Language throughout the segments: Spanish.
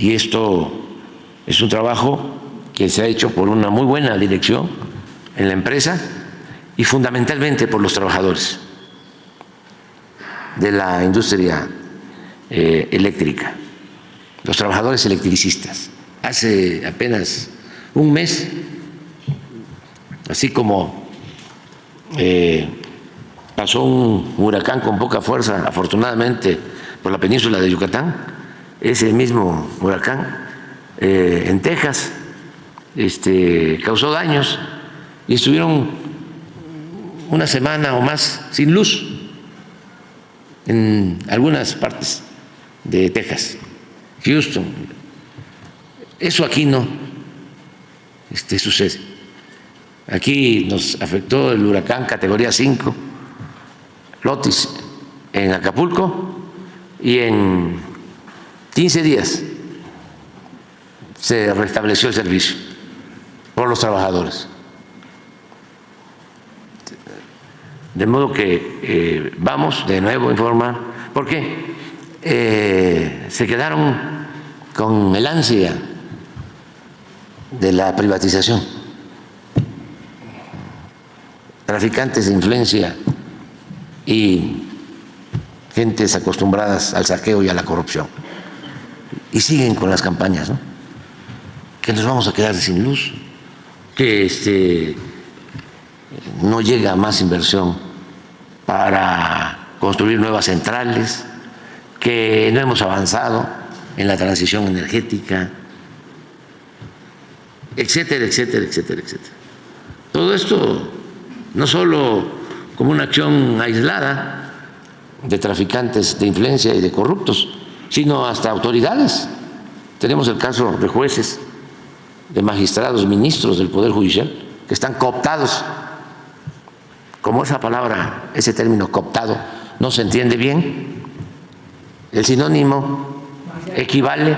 Y esto es un trabajo que se ha hecho por una muy buena dirección en la empresa y fundamentalmente por los trabajadores de la industria eléctrica, los trabajadores electricistas. Hace apenas un mes, así como pasó un huracán con poca fuerza, afortunadamente, por la península de Yucatán, ese mismo huracán en Texas causó daños y estuvieron una semana o más sin luz en algunas partes de Texas, Houston. Eso aquí no sucede. Aquí nos afectó el huracán categoría 5, Otis, en Acapulco, y en 15 días se restableció el servicio por los trabajadores. De modo que vamos de nuevo a informar, porque se quedaron con el ansia de la privatización, traficantes de influencia y gentes acostumbradas al saqueo y a la corrupción. Y siguen con las campañas, ¿no? Que nos vamos a quedar sin luz, que no llega más inversión para construir nuevas centrales, que no hemos avanzado en la transición energética, etcétera, etcétera, etcétera, etcétera. Todo esto no solo como una acción aislada de traficantes de influencia y de corruptos, sino hasta autoridades. Tenemos el caso de jueces, de magistrados, ministros del Poder Judicial, que están cooptados. Como esa palabra, ese término cooptado, no se entiende bien, el sinónimo equivale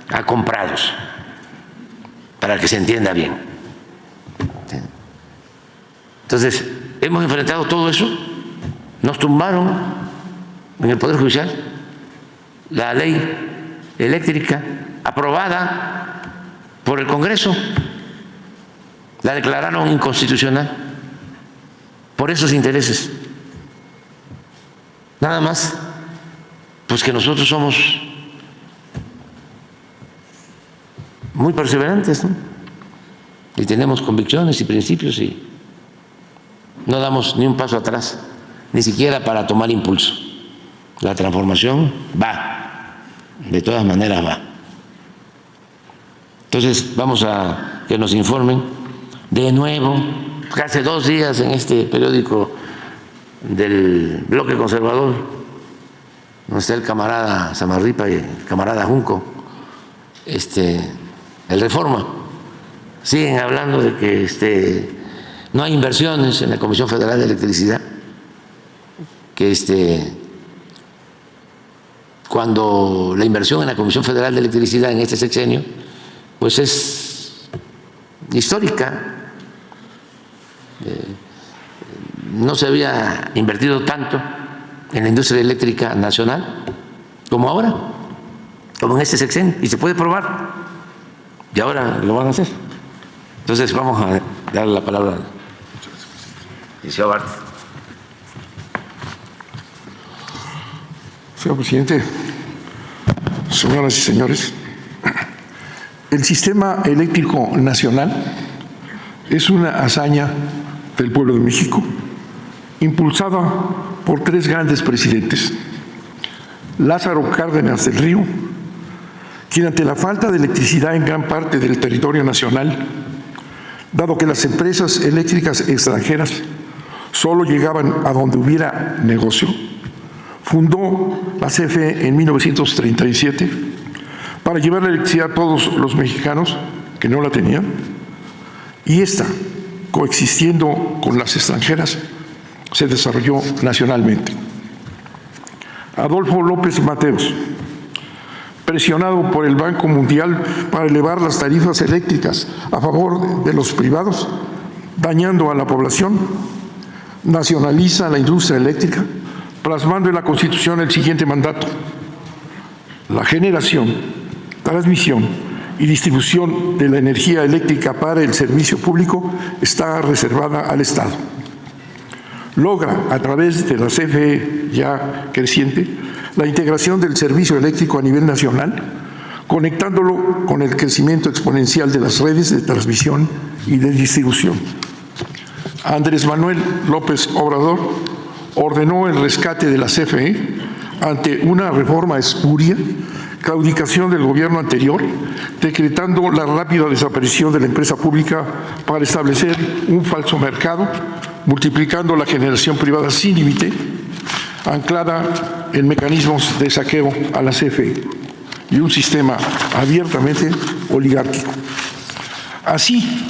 a comprados, para que se entienda bien. Entonces, hemos enfrentado todo eso, nos tumbaron en el Poder Judicial la ley eléctrica aprobada por el Congreso, la declararon inconstitucional por esos intereses. Nada más, pues que nosotros somos muy perseverantes, ¿no? Y tenemos convicciones y principios y no damos ni un paso atrás, ni siquiera para tomar impulso. La transformación va, de todas maneras va. Entonces vamos a que nos informen de nuevo, hace 2 días en este periódico del Bloque Conservador, donde está el camarada Samarripa y el camarada Junco, el Reforma, siguen hablando de que no hay inversiones en la Comisión Federal de Electricidad, que cuando la inversión en la Comisión Federal de Electricidad en este sexenio pues es histórica. No se había invertido tanto en la industria eléctrica nacional como ahora, como en este sexenio, y se puede probar, y ahora lo van a hacer. Entonces vamos a darle la palabra al licenciado Bart. Señor presidente, señoras y señores, el sistema eléctrico nacional es una hazaña del pueblo de México, impulsada por 3 grandes presidentes. Lázaro Cárdenas del Río, quien ante la falta de electricidad en gran parte del territorio nacional, dado que las empresas eléctricas extranjeras solo llegaban a donde hubiera negocio, fundó la CFE en 1937 para llevar la electricidad a todos los mexicanos que no la tenían, y esta, coexistiendo con las extranjeras, se desarrolló nacionalmente. Adolfo López Mateos, presionado por el Banco Mundial para elevar las tarifas eléctricas a favor de los privados, dañando a la población, nacionaliza la industria eléctrica, plasmando en la Constitución el siguiente mandato: la generación, transmisión y distribución de la energía eléctrica para el servicio público está reservada al Estado. Logra, a través de la CFE ya creciente, la integración del servicio eléctrico a nivel nacional, conectándolo con el crecimiento exponencial de las redes de transmisión y de distribución. Andrés Manuel López Obrador ordenó el rescate de la CFE ante una reforma espuria, claudicación del gobierno anterior, decretando la rápida desaparición de la empresa pública para establecer un falso mercado, multiplicando la generación privada sin límite, anclada en mecanismos de saqueo a la CFE y un sistema abiertamente oligárquico. Así,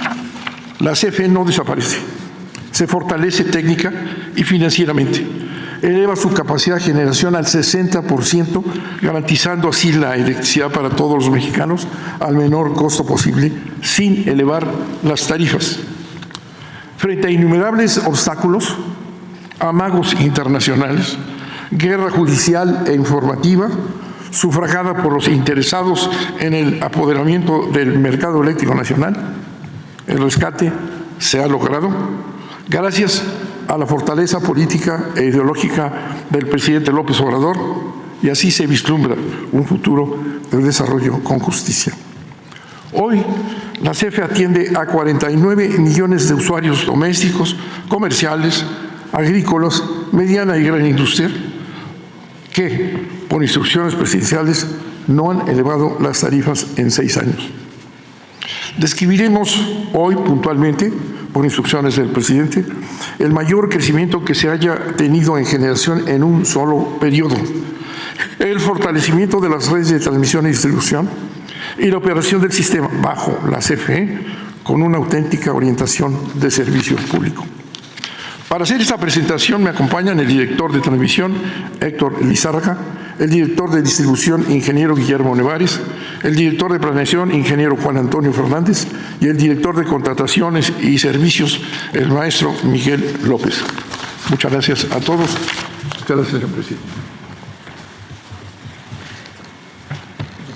la CFE no desaparece, se fortalece técnica y financieramente, eleva su capacidad de generación al 60%, garantizando así la electricidad para todos los mexicanos al menor costo posible, sin elevar las tarifas. Frente a innumerables obstáculos, amagos internacionales, guerra judicial e informativa, sufragada por los interesados en el apoderamiento del mercado eléctrico nacional, el rescate se ha logrado gracias a la fortaleza política e ideológica del presidente López Obrador, y así se vislumbra un futuro de desarrollo con justicia. Hoy, la CFE atiende a 49 millones de usuarios domésticos, comerciales, agrícolas, mediana y gran industria, que, por instrucciones presidenciales, no han elevado las tarifas en 6 años. Describiremos hoy puntualmente, por instrucciones del presidente, el mayor crecimiento que se haya tenido en generación en un solo periodo, el fortalecimiento de las redes de transmisión y distribución y la operación del sistema bajo la CFE con una auténtica orientación de servicio público. Para hacer esta presentación me acompañan el director de transmisión, Héctor Lizárraga, el director de distribución, ingeniero Guillermo Nevares, el director de planeación, ingeniero Juan Antonio Fernández, y el director de contrataciones y servicios, el maestro Miguel López. Muchas gracias a todos. Muchas gracias, señor presidente.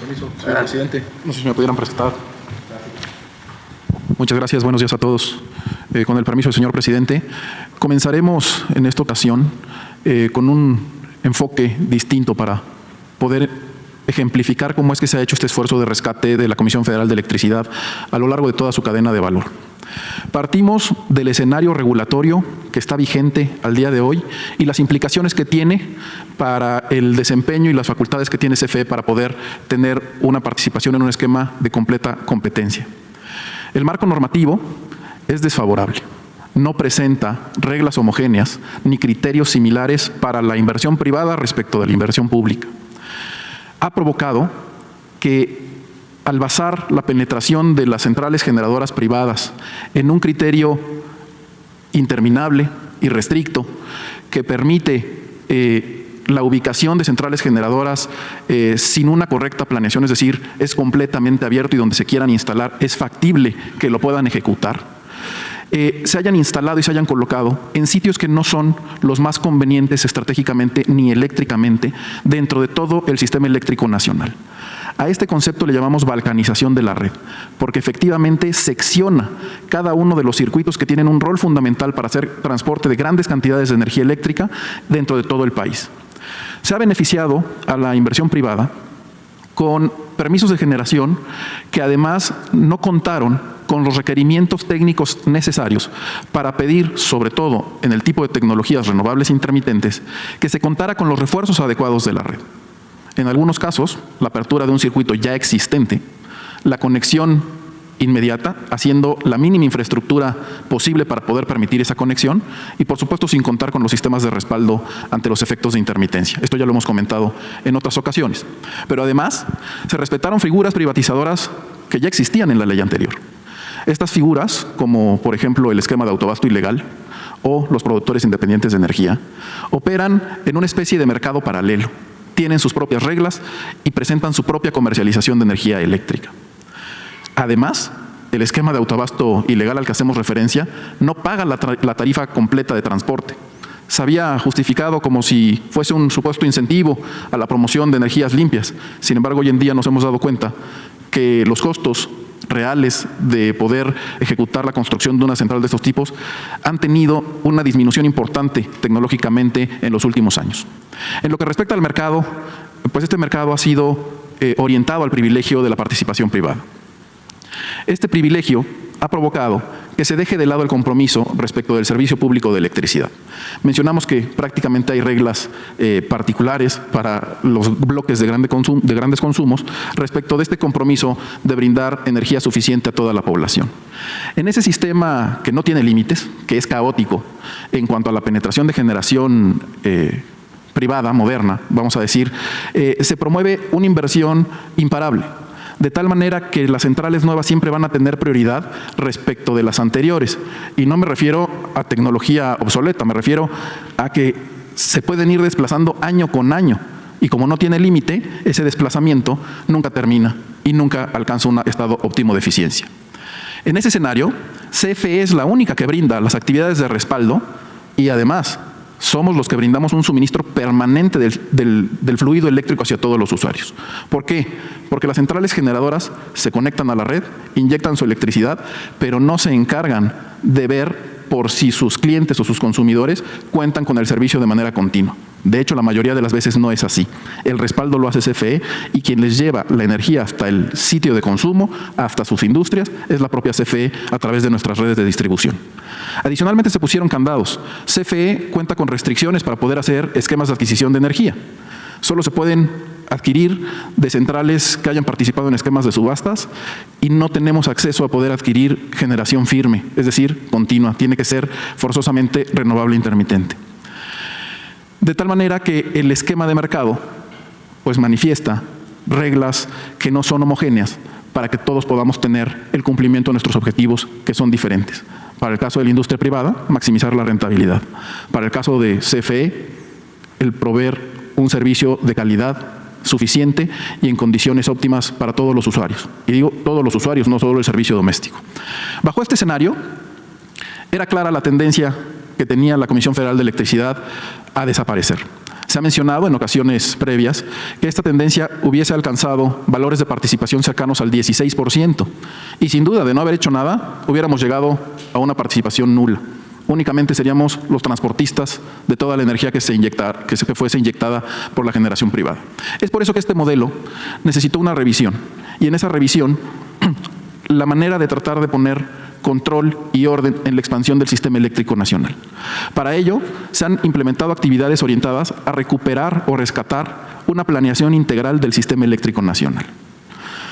Permiso, señor presidente. No sé si me pudieran presentar. Muchas gracias. Buenos días a todos. Con el permiso del señor presidente, comenzaremos en esta ocasión con un enfoque distinto para poder ejemplificar cómo es que se ha hecho este esfuerzo de rescate de la Comisión Federal de Electricidad a lo largo de toda su cadena de valor. Partimos del escenario regulatorio que está vigente al día de hoy y las implicaciones que tiene para el desempeño y las facultades que tiene CFE para poder tener una participación en un esquema de completa competencia. El marco normativo es desfavorable. No presenta reglas homogéneas ni criterios similares para la inversión privada respecto de la inversión pública. Ha provocado que, al basar la penetración de las centrales generadoras privadas en un criterio interminable y restricto que permite la ubicación de centrales generadoras sin una correcta planeación, es decir, es completamente abierto y donde se quieran instalar es factible que lo puedan ejecutar, se hayan instalado y se hayan colocado en sitios que no son los más convenientes estratégicamente ni eléctricamente dentro de todo el sistema eléctrico nacional. A este concepto le llamamos balcanización de la red, porque efectivamente secciona cada uno de los circuitos que tienen un rol fundamental para hacer transporte de grandes cantidades de energía eléctrica dentro de todo el país. Se ha beneficiado a la inversión privada con permisos de generación que además no contaron con los requerimientos técnicos necesarios para pedir, sobre todo en el tipo de tecnologías renovables intermitentes, que se contara con los refuerzos adecuados de la red. En algunos casos, la apertura de un circuito ya existente, la conexión inmediata, haciendo la mínima infraestructura posible para poder permitir esa conexión y, por supuesto, sin contar con los sistemas de respaldo ante los efectos de intermitencia. Esto ya lo hemos comentado en otras ocasiones. Pero además, se respetaron figuras privatizadoras que ya existían en la ley anterior. Estas figuras, como por ejemplo el esquema de autoabasto ilegal o los productores independientes de energía, operan en una especie de mercado paralelo, tienen sus propias reglas y presentan su propia comercialización de energía eléctrica. Además, el esquema de autoabasto ilegal al que hacemos referencia no paga la tarifa completa de transporte, se había justificado como si fuese un supuesto incentivo a la promoción de energías limpias. Sin embargo, hoy en día nos hemos dado cuenta que los costos reales de poder ejecutar la construcción de una central de estos tipos han tenido una disminución importante tecnológicamente en los últimos años. En lo que respecta al mercado, pues este mercado ha sido orientado al privilegio de la participación privada. Este privilegio ha provocado que se deje de lado el compromiso respecto del servicio público de electricidad. Mencionamos que prácticamente hay reglas particulares para los bloques de grandes consumos respecto de este compromiso de brindar energía suficiente a toda la población. En ese sistema que no tiene límites, que es caótico en cuanto a la penetración de generación privada, moderna, vamos a decir, se promueve una inversión imparable, de tal manera que las centrales nuevas siempre van a tener prioridad respecto de las anteriores. Y no me refiero a tecnología obsoleta, me refiero a que se pueden ir desplazando año con año. Y como no tiene límite, ese desplazamiento nunca termina y nunca alcanza un estado óptimo de eficiencia. En ese escenario, CFE es la única que brinda las actividades de respaldo y además somos los que brindamos un suministro permanente del fluido eléctrico hacia todos los usuarios. ¿Por qué? Porque las centrales generadoras se conectan a la red, inyectan su electricidad, pero no se encargan de ver por si sus clientes o sus consumidores cuentan con el servicio de manera continua. De hecho, la mayoría de las veces no es así. El respaldo lo hace CFE y quien les lleva la energía hasta el sitio de consumo, hasta sus industrias, es la propia CFE a través de nuestras redes de distribución. Adicionalmente se pusieron candados. CFE cuenta con restricciones para poder hacer esquemas de adquisición de energía. Solo se pueden adquirir de centrales que hayan participado en esquemas de subastas y no tenemos acceso a poder adquirir generación firme, es decir, continua. Tiene que ser forzosamente renovable intermitente. De tal manera que el esquema de mercado pues manifiesta reglas que no son homogéneas para que todos podamos tener el cumplimiento de nuestros objetivos que son diferentes. Para el caso de la industria privada, maximizar la rentabilidad. Para el caso de CFE, el proveer un servicio de calidad suficiente y en condiciones óptimas para todos los usuarios. Y digo todos los usuarios, no solo el servicio doméstico. Bajo este escenario, era clara la tendencia que tenía la Comisión Federal de Electricidad a desaparecer. Se ha mencionado en ocasiones previas que esta tendencia hubiese alcanzado valores de participación cercanos al 16% y sin duda de no haber hecho nada hubiéramos llegado a una participación nula. Únicamente seríamos los transportistas de toda la energía que fuese inyectada por la generación privada. Es por eso que este modelo necesitó una revisión y en esa revisión la manera de tratar de poner control y orden en la expansión del sistema eléctrico nacional. Para ello, se han implementado actividades orientadas a recuperar o rescatar una planeación integral del sistema eléctrico nacional.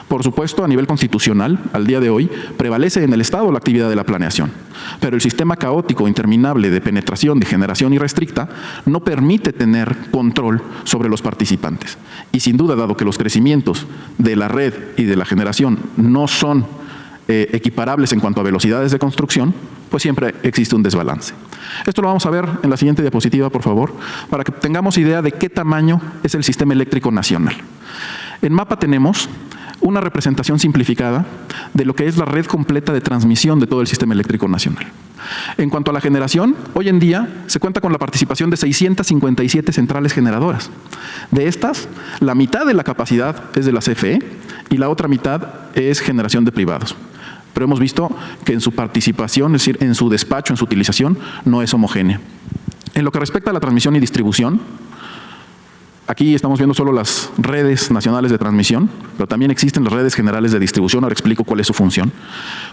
Por supuesto, a nivel constitucional, al día de hoy, prevalece en el Estado la actividad de la planeación, pero el sistema caótico, interminable de penetración, de generación irrestricta, no permite tener control sobre los participantes. Y sin duda, dado que los crecimientos de la red y de la generación no son equiparables en cuanto a velocidades de construcción, pues siempre existe un desbalance. Esto lo vamos a ver en la siguiente diapositiva, por favor, para que tengamos idea de qué tamaño es el sistema eléctrico nacional. En mapa tenemos una representación simplificada de lo que es la red completa de transmisión de todo el sistema eléctrico nacional. En cuanto a la generación, hoy en día se cuenta con la participación de 657 centrales generadoras. De estas, la mitad de la capacidad es de la CFE y la otra mitad es generación de privados. Pero hemos visto que en su participación, es decir, en su despacho, en su utilización, no es homogénea. En lo que respecta a la transmisión y distribución, aquí estamos viendo solo las redes nacionales de transmisión, pero también existen las redes generales de distribución. Ahora explico cuál es su función.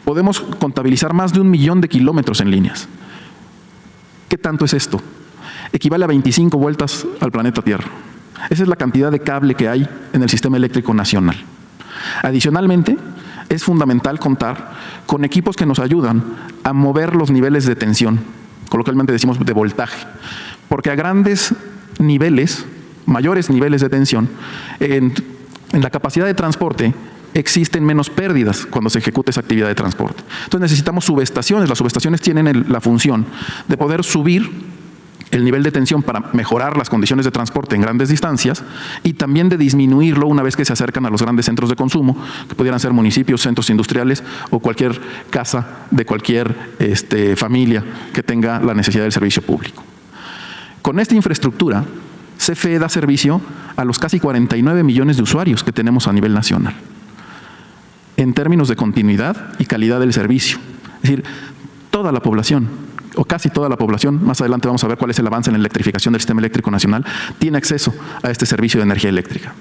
Podemos contabilizar más de 1 millón de kilómetros en líneas. ¿Qué tanto es esto? Equivale a 25 vueltas al planeta Tierra. Esa es la cantidad de cable que hay en el sistema eléctrico nacional. Adicionalmente, es fundamental contar con equipos que nos ayudan a mover los niveles de tensión, coloquialmente decimos de voltaje, porque a grandes niveles, mayores niveles de tensión, en la capacidad de transporte existen menos pérdidas cuando se ejecuta esa actividad de transporte. Entonces necesitamos subestaciones. Las subestaciones tienen la función de poder subir el nivel de tensión para mejorar las condiciones de transporte en grandes distancias y también de disminuirlo una vez que se acercan a los grandes centros de consumo, que pudieran ser municipios, centros industriales o cualquier casa de cualquier familia que tenga la necesidad del servicio público. Con esta infraestructura, CFE da servicio a los casi 49 millones de usuarios que tenemos a nivel nacional, en términos de continuidad y calidad del servicio. Es decir, toda la población, o casi toda la población, más adelante vamos a ver cuál es el avance en la electrificación del sistema eléctrico nacional, tiene acceso a este servicio de energía eléctrica.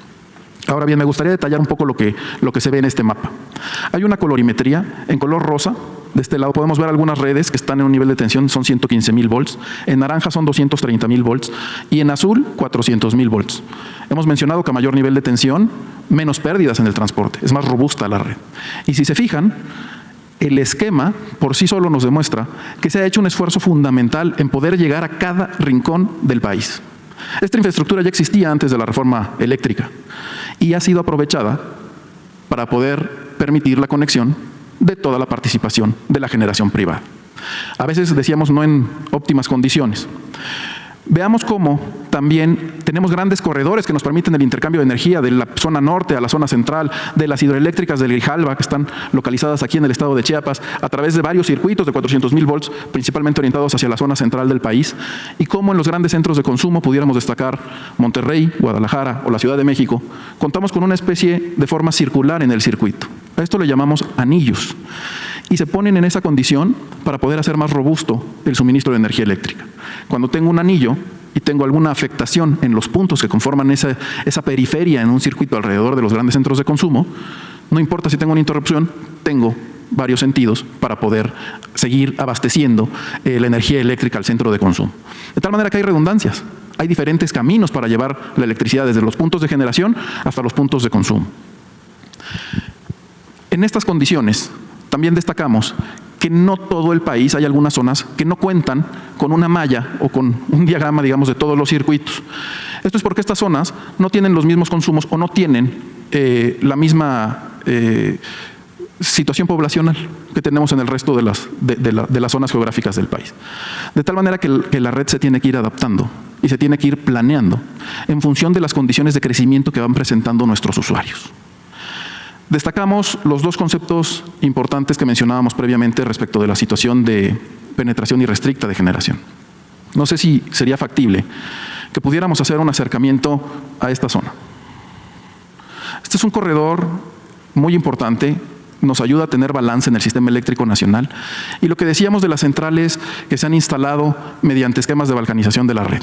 Ahora bien, me gustaría detallar un poco lo que se ve en este mapa. Hay una colorimetría en color rosa. De este lado podemos ver algunas redes que están en un nivel de tensión, son 115.000 volts. En naranja son 230.000 volts. Y en azul, 400.000 volts. Hemos mencionado que a mayor nivel de tensión, menos pérdidas en el transporte. Es más robusta la red. Y si se fijan, el esquema por sí solo nos demuestra que se ha hecho un esfuerzo fundamental en poder llegar a cada rincón del país. Esta infraestructura ya existía antes de la reforma eléctrica y ha sido aprovechada para poder permitir la conexión de toda la participación de la generación privada. A veces decíamos no en óptimas condiciones. Veamos cómo también tenemos grandes corredores que nos permiten el intercambio de energía de la zona norte a la zona central, de las hidroeléctricas del Grijalva, que están localizadas aquí en el estado de Chiapas, a través de varios circuitos de 400.000 volts, principalmente orientados hacia la zona central del país, y cómo en los grandes centros de consumo, pudiéramos destacar Monterrey, Guadalajara o la Ciudad de México, contamos con una especie de forma circular en el circuito. A esto le llamamos anillos, y se ponen en esa condición para poder hacer más robusto el suministro de energía eléctrica. Cuando tengo un anillo y tengo alguna afectación en los puntos que conforman esa periferia en un circuito alrededor de los grandes centros de consumo, no importa si tengo una interrupción, tengo varios sentidos para poder seguir abasteciendo la energía eléctrica al centro de consumo. De tal manera que hay redundancias, hay diferentes caminos para llevar la electricidad desde los puntos de generación hasta los puntos de consumo. En estas condiciones, también destacamos que no todo el país, hay algunas zonas que no cuentan con una malla o con un diagrama, digamos, de todos los circuitos. Esto es porque estas zonas no tienen los mismos consumos o no tienen la misma situación poblacional que tenemos en el resto de las zonas geográficas del país. De tal manera que la red se tiene que ir adaptando y se tiene que ir planeando en función de las condiciones de crecimiento que van presentando nuestros usuarios. Destacamos los dos conceptos importantes que mencionábamos previamente respecto de la situación de penetración irrestricta de generación. No sé si sería factible que pudiéramos hacer un acercamiento a esta zona. Este es un corredor muy importante, nos ayuda a tener balance en el sistema eléctrico nacional, y lo que decíamos de las centrales que se han instalado mediante esquemas de balcanización de la red.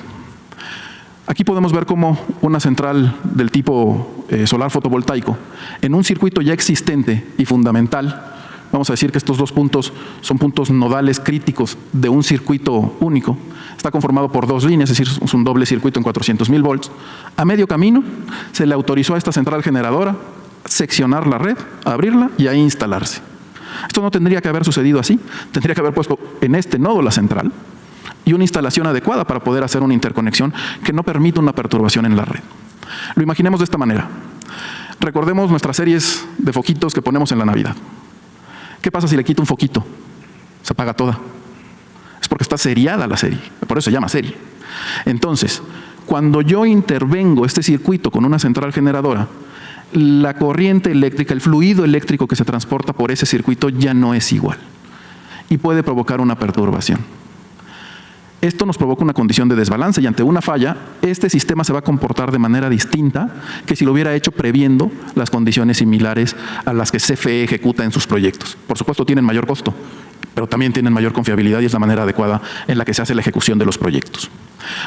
Aquí podemos ver cómo una central del tipo solar fotovoltaico, en un circuito ya existente y fundamental, vamos a decir que estos dos puntos son puntos nodales críticos de un circuito único, está conformado por dos líneas, es decir, es un doble circuito en 400.000 volts. A medio camino se le autorizó a esta central generadora seccionar la red, abrirla y ahí instalarse. Esto no tendría que haber sucedido así, tendría que haber puesto en este nodo la central y una instalación adecuada para poder hacer una interconexión que no permita una perturbación en la red. Lo imaginemos de esta manera. Recordemos nuestras series de foquitos que ponemos en la Navidad. ¿Qué pasa si le quito un foquito? Se apaga toda. Es porque está seriada la serie, por eso se llama serie. Entonces, cuando yo intervengo este circuito con una central generadora, la corriente eléctrica, el fluido eléctrico que se transporta por ese circuito ya no es igual y puede provocar una perturbación. Esto nos provoca una condición de desbalance y ante una falla, este sistema se va a comportar de manera distinta que si lo hubiera hecho previendo las condiciones similares a las que CFE ejecuta en sus proyectos. Por supuesto, tienen mayor costo, pero también tienen mayor confiabilidad y es la manera adecuada en la que se hace la ejecución de los proyectos.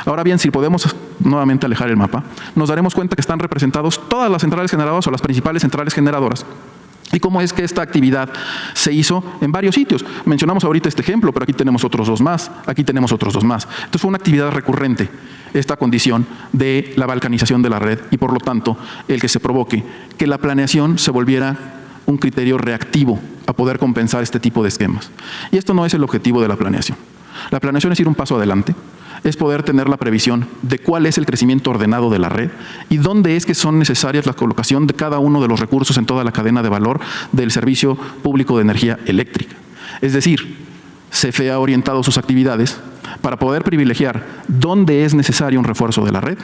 Ahora bien, si podemos nuevamente alejar el mapa, nos daremos cuenta que están representados todas las centrales generadoras o las principales centrales generadoras. Y cómo es que esta actividad se hizo en varios sitios. Mencionamos ahorita este ejemplo, pero aquí tenemos otros dos más, aquí tenemos otros dos más. Entonces fue una actividad recurrente esta condición de la balcanización de la red y por lo tanto el que se provoque que la planeación se volviera un criterio reactivo a poder compensar este tipo de esquemas. Y esto no es el objetivo de la planeación. La planeación es ir un paso adelante, es poder tener la previsión de cuál es el crecimiento ordenado de la red y dónde es que son necesarias la colocación de cada uno de los recursos en toda la cadena de valor del servicio público de energía eléctrica. Es decir, CFE ha orientado sus actividades para poder privilegiar dónde es necesario un refuerzo de la red,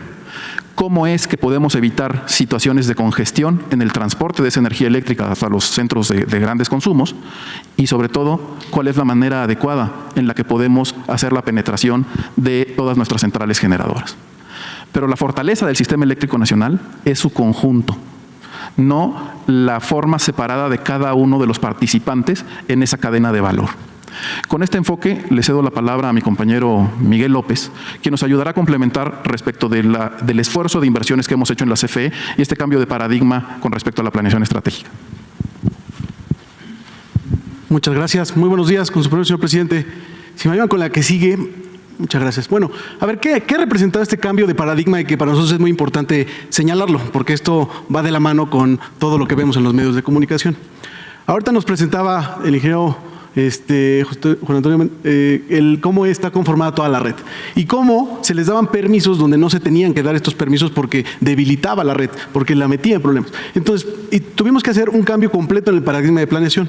cómo es que podemos evitar situaciones de congestión en el transporte de esa energía eléctrica hasta los centros de grandes consumos y, sobre todo, cuál es la manera adecuada en la que podemos hacer la penetración de todas nuestras centrales generadoras. Pero la fortaleza del sistema eléctrico nacional es su conjunto, no la forma separada de cada uno de los participantes en esa cadena de valor. Con este enfoque le cedo la palabra a mi compañero Miguel López, quien nos ayudará a complementar respecto del esfuerzo de inversiones que hemos hecho en la CFE y este cambio de paradigma con respecto a la planeación estratégica. Muchas gracias. Muy buenos días, con su permiso, señor presidente. Si me ayudan con la que sigue. Muchas gracias. Bueno, a ver, ¿qué representa este cambio de paradigma y que para nosotros es muy importante señalarlo? Porque esto va de la mano con todo lo que vemos en los medios de comunicación. Ahorita nos presentaba el ingeniero Juan Antonio, cómo está conformada toda la red y cómo se les daban permisos donde no se tenían que dar estos permisos porque debilitaba la red, porque la metía en problemas. Entonces, tuvimos que hacer un cambio completo en el paradigma de planeación.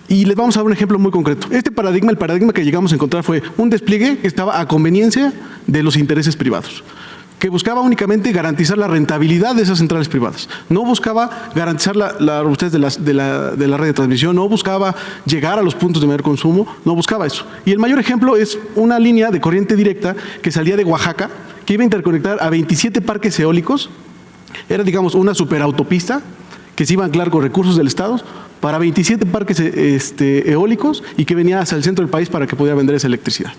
Y les vamos a dar un ejemplo muy concreto. Este paradigma, el paradigma que llegamos a encontrar fue un despliegue que estaba a conveniencia de los intereses privados, que buscaba únicamente garantizar la rentabilidad de esas centrales privadas. No buscaba garantizar la robustez de la red de transmisión, no buscaba llegar a los puntos de mayor consumo, no buscaba eso. Y el mayor ejemplo es una línea de corriente directa que salía de Oaxaca, que iba a interconectar a 27 parques eólicos. Era, digamos, una superautopista que se iba a anclar con recursos del Estado para 27 parques eólicos y que venía hacia el centro del país para que pudiera vender esa electricidad.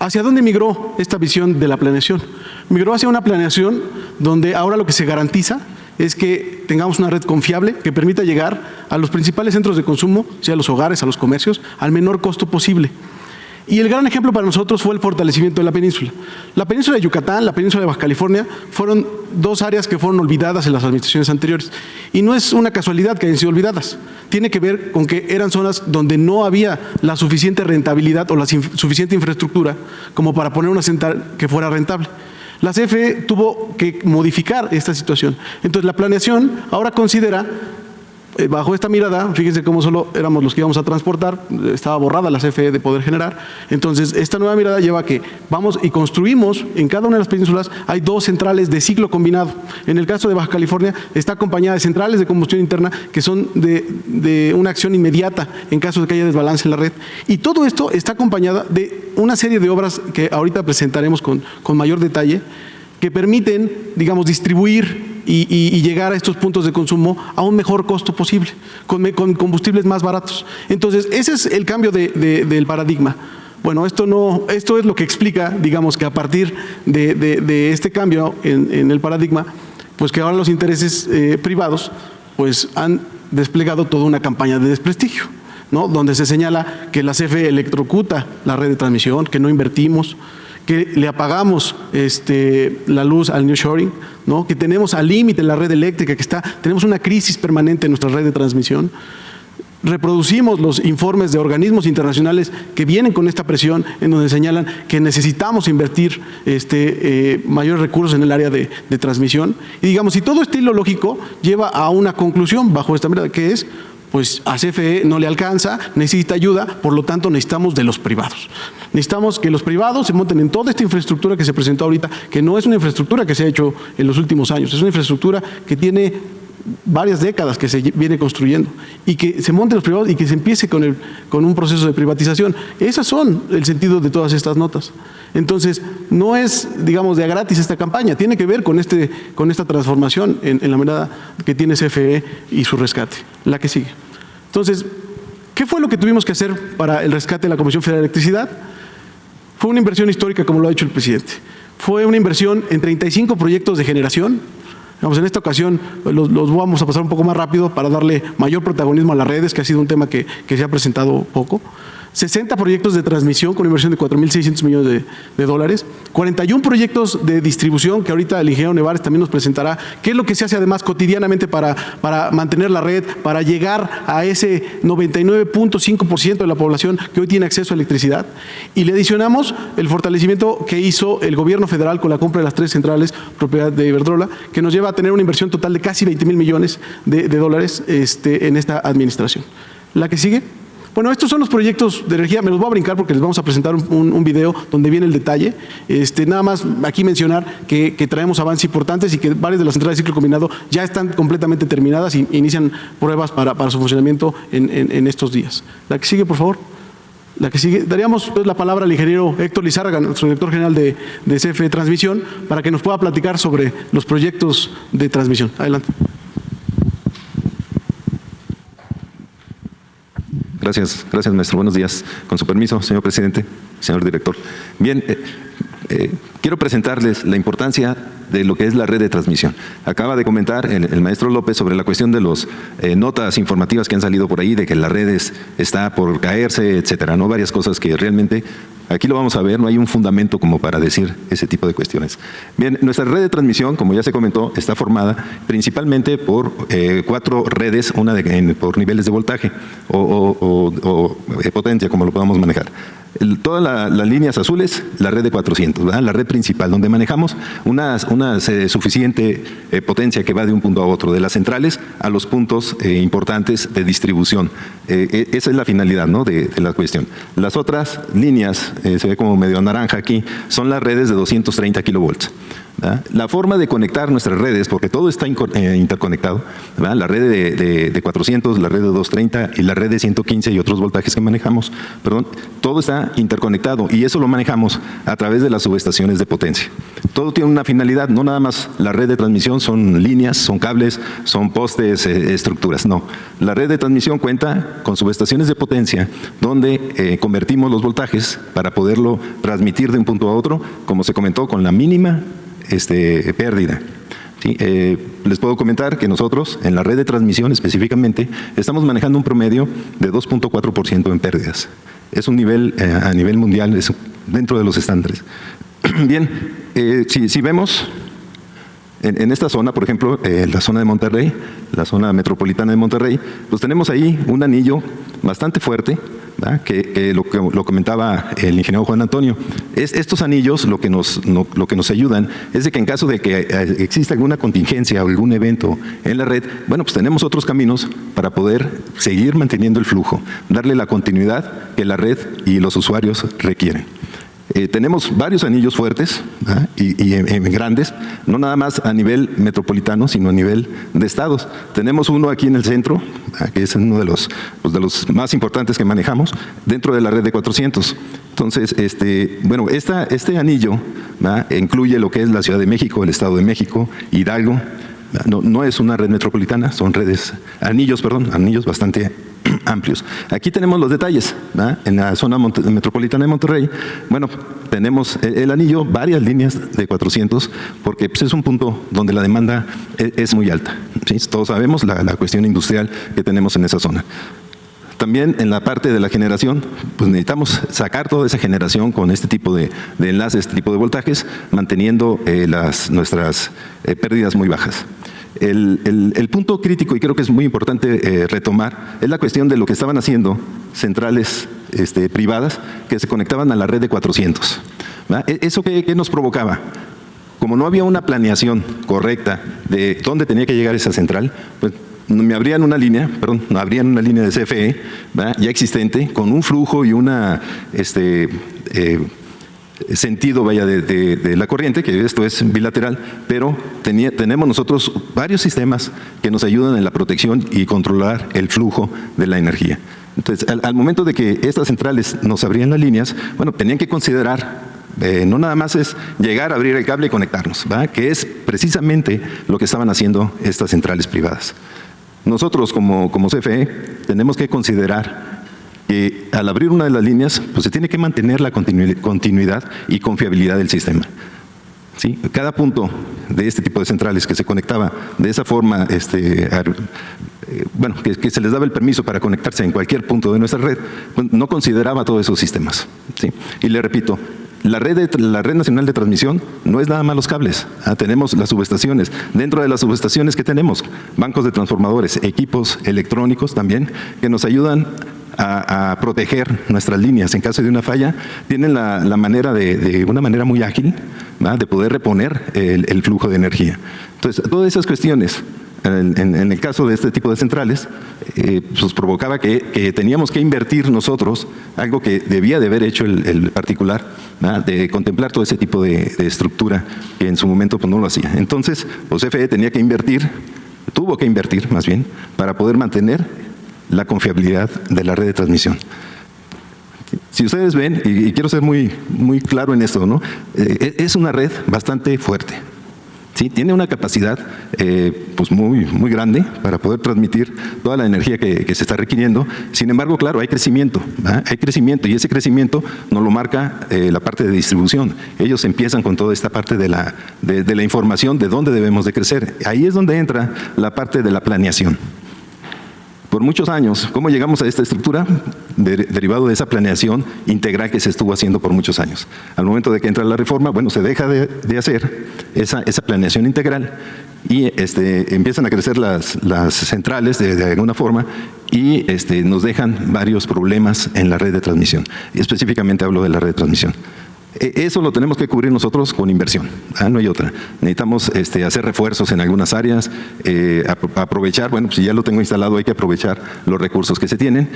¿Hacia dónde migró esta visión de la planeación? Migró hacia una planeación donde ahora lo que se garantiza es que tengamos una red confiable que permita llegar a los principales centros de consumo, sea a los hogares, a los comercios, al menor costo posible. Y el gran ejemplo para nosotros fue el fortalecimiento de la península. La península de Yucatán, la península de Baja California, fueron dos áreas que fueron olvidadas en las administraciones anteriores. Y no es una casualidad que hayan sido olvidadas. Tiene que ver con que eran zonas donde no había la suficiente rentabilidad o la suficiente infraestructura como para poner una central que fuera rentable. La CFE tuvo que modificar esta situación. Entonces, la planeación ahora considera, bajo esta mirada, fíjense cómo solo éramos los que íbamos a transportar, estaba borrada la CFE de poder generar. Entonces, esta nueva mirada lleva a que vamos y construimos en cada una de las penínsulas, hay 2 centrales de ciclo combinado. En el caso de Baja California, está acompañada de centrales de combustión interna que son de una acción inmediata en caso de que haya desbalance en la red. Y todo esto está acompañada de una serie de obras que ahorita presentaremos con mayor detalle, que permiten, digamos, distribuir y llegar a estos puntos de consumo a un mejor costo posible, con combustibles más baratos. Entonces, ese es el cambio del paradigma. Bueno, esto es lo que explica, digamos, que a partir de este cambio en el paradigma, pues que ahora los intereses privados pues han desplegado toda una campaña de desprestigio, ¿no? Donde se señala que la CFE electrocuta la red de transmisión, que no invertimos, que le apagamos la luz al nearshoring, ¿no? Que tenemos al límite la red eléctrica, tenemos una crisis permanente en nuestra red de transmisión. Reproducimos los informes de organismos internacionales que vienen con esta presión, en donde señalan que necesitamos invertir mayores recursos en el área de transmisión. Y digamos, si todo este hilo lógico lleva a una conclusión bajo esta mirada, que es, pues a CFE no le alcanza, necesita ayuda, por lo tanto necesitamos de los privados. Necesitamos que los privados se monten en toda esta infraestructura que se presentó ahorita, que no es una infraestructura que se ha hecho en los últimos años, es una infraestructura que tiene varias décadas que se viene construyendo, y que se monten los privados y que se empiece con un proceso de privatización. Esas son el sentido de todas estas notas. Entonces, no es, digamos, de a gratis esta campaña, tiene que ver con esta transformación en la mirada que tiene CFE y su rescate. La que sigue. Entonces, ¿qué fue lo que tuvimos que hacer para el rescate de la Comisión Federal de Electricidad? Fue una inversión histórica, como lo ha dicho el presidente. Fue una inversión en 35 proyectos de generación. Digamos, en esta ocasión los vamos a pasar un poco más rápido para darle mayor protagonismo a las redes, que ha sido un tema que se ha presentado poco. 60 proyectos de transmisión con inversión de 4.600 millones de dólares, 41 proyectos de distribución, que ahorita el ingeniero Nevares también nos presentará, qué es lo que se hace además cotidianamente para mantener la red, para llegar a ese 99.5% de la población que hoy tiene acceso a electricidad. Y le adicionamos el fortalecimiento que hizo el gobierno federal con la compra de las 3 centrales propiedad de Iberdrola, que nos lleva a tener una inversión total de casi 20.000 millones de dólares en esta administración. La que sigue. Bueno, estos son los proyectos de energía. Me los voy a brincar porque les vamos a presentar un video donde viene el detalle. Nada más aquí mencionar que traemos avances importantes y que varias de las centrales de ciclo combinado ya están completamente terminadas y inician pruebas para su funcionamiento en estos días. La que sigue, por favor. La que sigue. Daríamos pues, la palabra al ingeniero Héctor Lizárraga, nuestro director general de CFE Transmisión, para que nos pueda platicar sobre los proyectos de transmisión. Adelante. Gracias, maestro. Buenos días. Con su permiso, señor presidente, señor director. Bien, quiero presentarles la importancia de lo que es la red de transmisión. Acaba de comentar el maestro López sobre la cuestión de las notas informativas que han salido por ahí, de que la red está por caerse, etcétera, ¿no? Varias cosas que realmente, aquí lo vamos a ver, no hay un fundamento como para decir ese tipo de cuestiones. Bien, nuestra red de transmisión, como ya se comentó, está formada principalmente por 4 redes, una por niveles de voltaje o potencia, como lo podamos manejar. Todas las líneas azules, la red de 400, ¿verdad? La red principal, donde manejamos una suficiente potencia que va de un punto a otro, de las centrales a los puntos importantes de distribución. Esa es la finalidad, ¿no? de la cuestión. Las otras líneas, se ve como medio naranja aquí, son las redes de 230 kilovolts. ¿verdad? La forma de conectar nuestras redes, porque todo está interconectado, ¿verdad? La red de 400, la red de 230 y la red de 115 y otros voltajes que manejamos, todo está interconectado y eso lo manejamos a través de las subestaciones de potencia. Todo tiene una finalidad, no nada más la red de transmisión son líneas, son cables, son postes, estructuras, no. La red de transmisión cuenta con subestaciones de potencia donde convertimos los voltajes para poderlo transmitir de un punto a otro, como se comentó, con la mínima pérdida. ¿Sí? Les puedo comentar que nosotros, en la red de transmisión específicamente, estamos manejando un promedio de 2.4% en pérdidas. Es un nivel, a nivel mundial, es dentro de los estándares. Bien, si vemos en esta zona, por ejemplo, la zona de Monterrey, la zona metropolitana de Monterrey, pues tenemos ahí un anillo bastante fuerte, ¿verdad? Que lo comentaba el ingeniero Juan Antonio. Estos anillos lo que nos ayudan es de que en caso de que exista alguna contingencia o algún evento en la red, bueno, pues tenemos otros caminos para poder seguir manteniendo el flujo, darle la continuidad que la red y los usuarios requieren. Tenemos varios anillos fuertes y grandes, no nada más a nivel metropolitano, sino a nivel de estados. Tenemos uno aquí en el centro, que es uno de los más importantes que manejamos, dentro de la red de 400. Entonces, bueno, este anillo incluye lo que es la Ciudad de México, el Estado de México, Hidalgo. No es una red metropolitana, son anillos bastante amplios. Aquí tenemos los detalles, ¿verdad? En la zona metropolitana de Monterrey, bueno, tenemos el anillo, varias líneas de 400, porque pues, es un punto donde la demanda es muy alta. ¿Sí? Todos sabemos la cuestión industrial que tenemos en esa zona. También en la parte de la generación, pues necesitamos sacar toda esa generación con este tipo de enlaces, este tipo de voltajes, manteniendo nuestras pérdidas muy bajas. El punto crítico, y creo que es muy importante retomar, es la cuestión de lo que estaban haciendo centrales privadas que se conectaban a la red de 400. ¿Verdad? ¿Eso qué nos provocaba? Como no había una planeación correcta de dónde tenía que llegar esa central, pues me abrían una línea de CFE, ¿verdad? Ya existente, con un flujo y una sentido de la corriente, que esto es bilateral, pero tenemos nosotros varios sistemas que nos ayudan en la protección y controlar el flujo de la energía. Entonces, al momento de que estas centrales nos abrían las líneas, bueno, tenían que considerar, no nada más es llegar, abrir el cable y conectarnos, ¿verdad? Que es precisamente lo que estaban haciendo estas centrales privadas. Nosotros como CFE tenemos que considerar que al abrir una de las líneas, pues se tiene que mantener la continuidad y confiabilidad del sistema. ¿Sí? Cada punto de este tipo de centrales que se conectaba de esa forma, bueno, que se les daba el permiso para conectarse en cualquier punto de nuestra red, pues no consideraba todos esos sistemas. ¿Sí? Y le repito, la red nacional de transmisión no es nada más los cables. Tenemos las subestaciones. Dentro de las subestaciones que tenemos, bancos de transformadores, equipos electrónicos también, que nos ayudan a proteger nuestras líneas en caso de una falla. Tienen la manera de una manera muy ágil, ¿verdad? De poder reponer el flujo de energía. Entonces, todas esas cuestiones en el caso de este tipo de centrales, pues provocaba que teníamos que invertir nosotros, algo que debía de haber hecho el particular, ¿verdad?, de contemplar todo ese tipo de estructura que en su momento pues no lo hacía. Entonces, pues CFE tenía que invertir, tuvo que invertir más bien, para poder mantener la confiabilidad de la red de transmisión. Si ustedes ven, y quiero ser muy claro en esto, ¿no?, es una red bastante fuerte. Sí, tiene una capacidad pues muy grande para poder transmitir toda la energía que se está requiriendo. Sin embargo, claro, hay crecimiento, ¿verdad? Hay crecimiento, y ese crecimiento nos lo marca la parte de distribución. Ellos empiezan con toda esta parte de la información de dónde debemos de crecer. Ahí es donde entra la parte de la planeación. Por muchos años, ¿cómo llegamos a esta estructura? Derivado de esa planeación integral que se estuvo haciendo por muchos años. Al momento de que entra la reforma, bueno, se deja de hacer esa planeación integral y empiezan a crecer las centrales de alguna forma y nos dejan varios problemas en la red de transmisión. Y específicamente hablo de la red de transmisión. Eso lo tenemos que cubrir nosotros con inversión, no hay otra. Necesitamos hacer refuerzos en algunas áreas, aprovechar, bueno, pues si ya lo tengo instalado hay que aprovechar los recursos que se tienen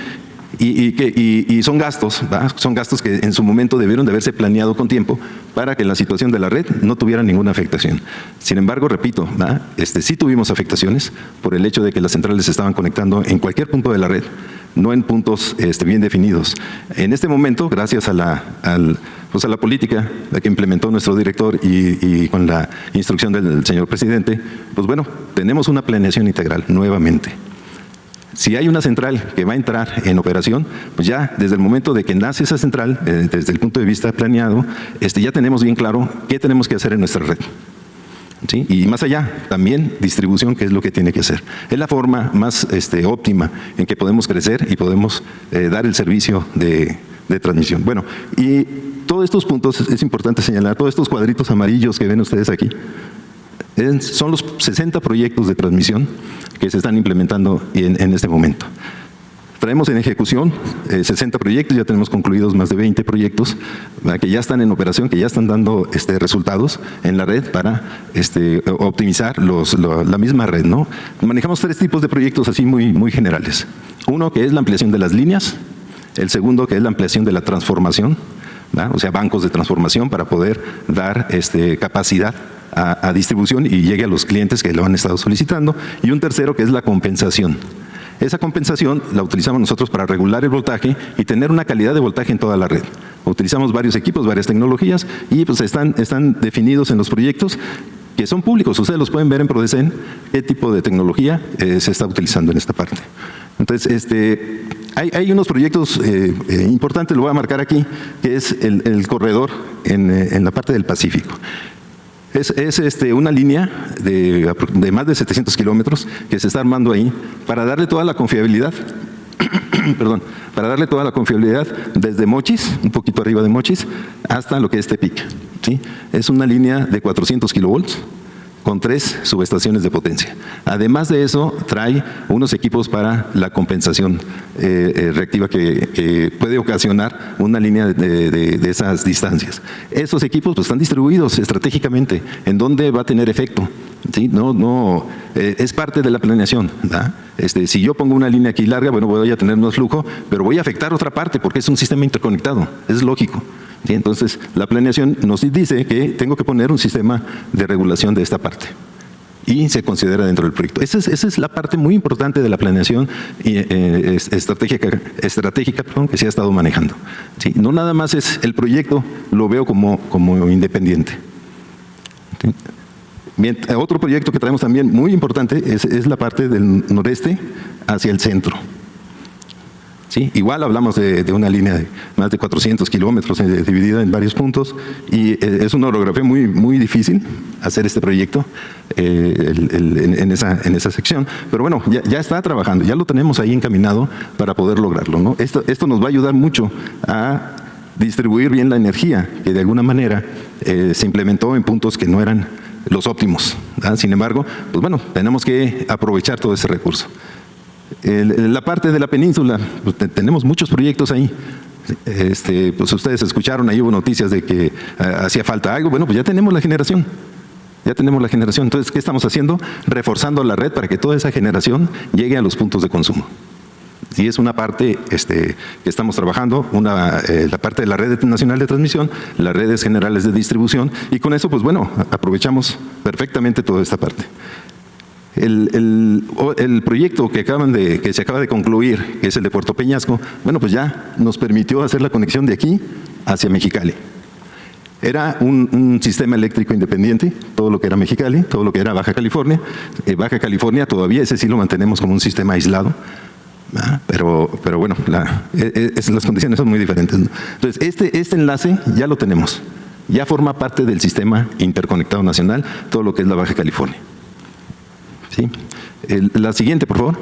y son gastos, ¿verdad? Son gastos que en su momento debieron de haberse planeado con tiempo para que la situación de la red no tuviera ninguna afectación. Sin embargo, repito, ¿verdad?, sí tuvimos afectaciones por el hecho de que las centrales se estaban conectando en cualquier punto de la red, no en puntos bien definidos. En este momento, gracias a la política que implementó nuestro director y con la instrucción del señor presidente, pues bueno, tenemos una planeación integral nuevamente. Si hay una central que va a entrar en operación, pues ya desde el momento de que nace esa central, desde el punto de vista planeado, ya tenemos bien claro qué tenemos que hacer en nuestra red. ¿Sí? Y más allá, también distribución, que es lo que tiene que hacer. Es la forma más óptima en que podemos crecer y podemos dar el servicio de transmisión. Bueno, y todos estos puntos, es importante señalar, todos estos cuadritos amarillos que ven ustedes aquí, son los 60 proyectos de transmisión que se están implementando en este momento. Traemos en ejecución 60 proyectos, ya tenemos concluidos más de 20 proyectos que ya están en operación, que ya están dando resultados en la red para optimizar la misma red, ¿no? Manejamos 3 tipos de proyectos así muy generales. Uno que es la ampliación de las líneas, el segundo que es la ampliación de la transformación, ¿verdad?, o sea, bancos de transformación para poder dar capacidad a distribución y llegue a los clientes que lo han estado solicitando, y un tercero que es la compensación. Esa compensación la utilizamos nosotros para regular el voltaje y tener una calidad de voltaje en toda la red. Utilizamos varios equipos, varias tecnologías y pues están definidos en los proyectos que son públicos. Ustedes los pueden ver en Prodecen qué tipo de tecnología se está utilizando en esta parte. Entonces, hay unos proyectos importantes, lo voy a marcar aquí, que es el corredor en la parte del Pacífico. Es una línea de más de 700 kilómetros que se está armando ahí para darle toda la confiabilidad, perdón, para darle toda la confiabilidad desde Mochis, un poquito arriba de Mochis, hasta lo que es Tepic, ¿sí? Es una línea de 400 kilovolts con 3 subestaciones de potencia. Además de eso, trae unos equipos para la compensación reactiva que puede ocasionar una línea de esas distancias. Esos equipos pues, están distribuidos estratégicamente en dónde va a tener efecto. ¿Sí? Es parte de la planeación, ¿verdad? Si yo pongo una línea aquí larga, bueno, voy a tener más flujo, pero voy a afectar otra parte porque es un sistema interconectado, es lógico. ¿Sí? Entonces, la planeación nos dice que tengo que poner un sistema de regulación de esta parte y se considera dentro del proyecto. Esa es la parte muy importante de la planeación estratégica que se ha estado manejando. ¿Sí? No nada más es el proyecto, lo veo como independiente. ¿Sí? Bien, otro proyecto que traemos también muy importante es la parte del noreste hacia el centro. ¿Sí? Igual hablamos de una línea de más de 400 kilómetros dividida en varios puntos y es una orografía muy difícil hacer este proyecto en esa sección, pero bueno, ya está trabajando, ya lo tenemos ahí encaminado para poder lograrlo, ¿no? Esto nos va a ayudar mucho a distribuir bien la energía que de alguna manera se implementó en puntos que no eran los óptimos, ¿verdad? Sin embargo, pues bueno, tenemos que aprovechar todo ese recurso. La parte de la península, pues tenemos muchos proyectos ahí. Pues ustedes escucharon, ahí hubo noticias de que hacía falta algo. Bueno, pues ya tenemos la generación. Ya tenemos la generación. Entonces, ¿qué estamos haciendo? Reforzando la red para que toda esa generación llegue a los puntos de consumo. Y es una parte que estamos trabajando, la parte de la red nacional de transmisión, las redes generales de distribución, y con eso, pues bueno, aprovechamos perfectamente toda esta parte. El proyecto que se acaba de concluir, que es el de Puerto Peñasco, bueno, pues ya nos permitió hacer la conexión de aquí hacia Mexicali. Era un sistema eléctrico independiente, todo lo que era Mexicali, todo lo que era Baja California. Baja California todavía ese sí lo mantenemos como un sistema aislado, pero bueno, las condiciones son muy diferentes, ¿no? Entonces, este enlace ya lo tenemos, ya forma parte del sistema interconectado nacional, todo lo que es la Baja California. ¿Sí? La siguiente, por favor.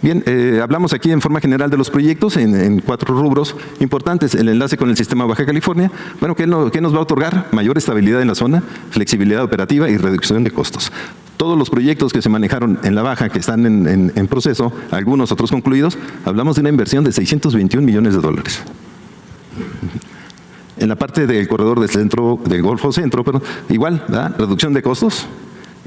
Bien, hablamos aquí en forma general de los proyectos en 4 rubros importantes. El enlace con el sistema Baja California. Bueno, ¿qué nos va a otorgar? Mayor estabilidad en la zona, flexibilidad operativa y reducción de costos. Todos los proyectos que se manejaron en la Baja, que están en proceso, algunos otros concluidos, hablamos de una inversión de $621 millones. En la parte del corredor del Golfo Centro, pero igual, ¿verdad? Reducción de costos,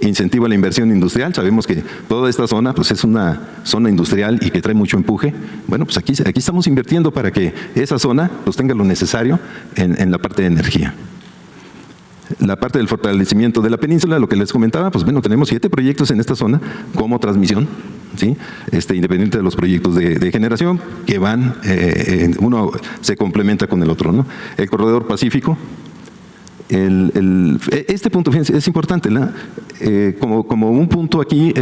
incentivo a la inversión industrial. Sabemos que toda esta zona pues es una zona industrial y que trae mucho empuje. Bueno, pues aquí estamos invirtiendo para que esa zona pues tenga lo necesario en la parte de energía. La parte del fortalecimiento de la península, lo que les comentaba, pues bueno, tenemos 7 proyectos en esta zona como transmisión, ¿sí? Independiente de los proyectos de generación que van, uno se complementa con el otro, ¿no? El corredor pacífico. Este punto, fíjense, es importante, ¿no? Como un punto aquí,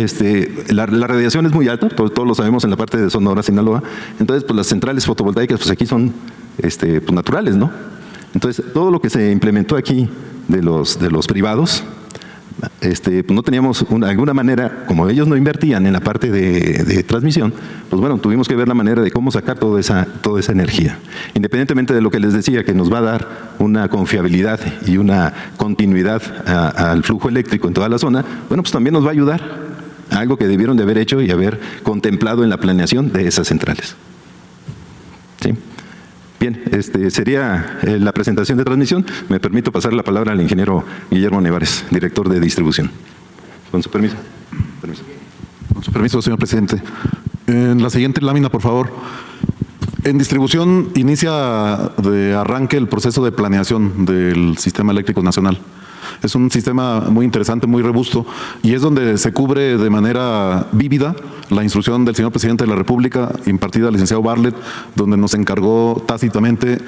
la radiación es muy alta, todos lo sabemos en la parte de Sonora, Sinaloa. Entonces, pues las centrales fotovoltaicas, pues aquí son pues naturales, ¿no? Entonces, todo lo que se implementó aquí de los privados, pues no teníamos alguna manera, como ellos no invertían en la parte de transmisión, pues bueno, tuvimos que ver la manera de cómo sacar toda esa energía. Independientemente de lo que les decía, que nos va a dar una confiabilidad y una continuidad al flujo eléctrico en toda la zona, bueno, pues también nos va a ayudar a algo que debieron de haber hecho y haber contemplado en la planeación de esas centrales. ¿Sí? Bien, sería la presentación de transmisión. Me permito pasar la palabra al ingeniero Guillermo Nevares, director de distribución. Con su permiso. Con su permiso, señor presidente. En la siguiente lámina, por favor. En distribución inicia de arranque el proceso de planeación del Sistema Eléctrico Nacional. Es un sistema muy interesante, muy robusto, y es donde se cubre de manera vívida la instrucción del señor presidente de la República, impartida al licenciado Bartlett, donde nos encargó tácitamente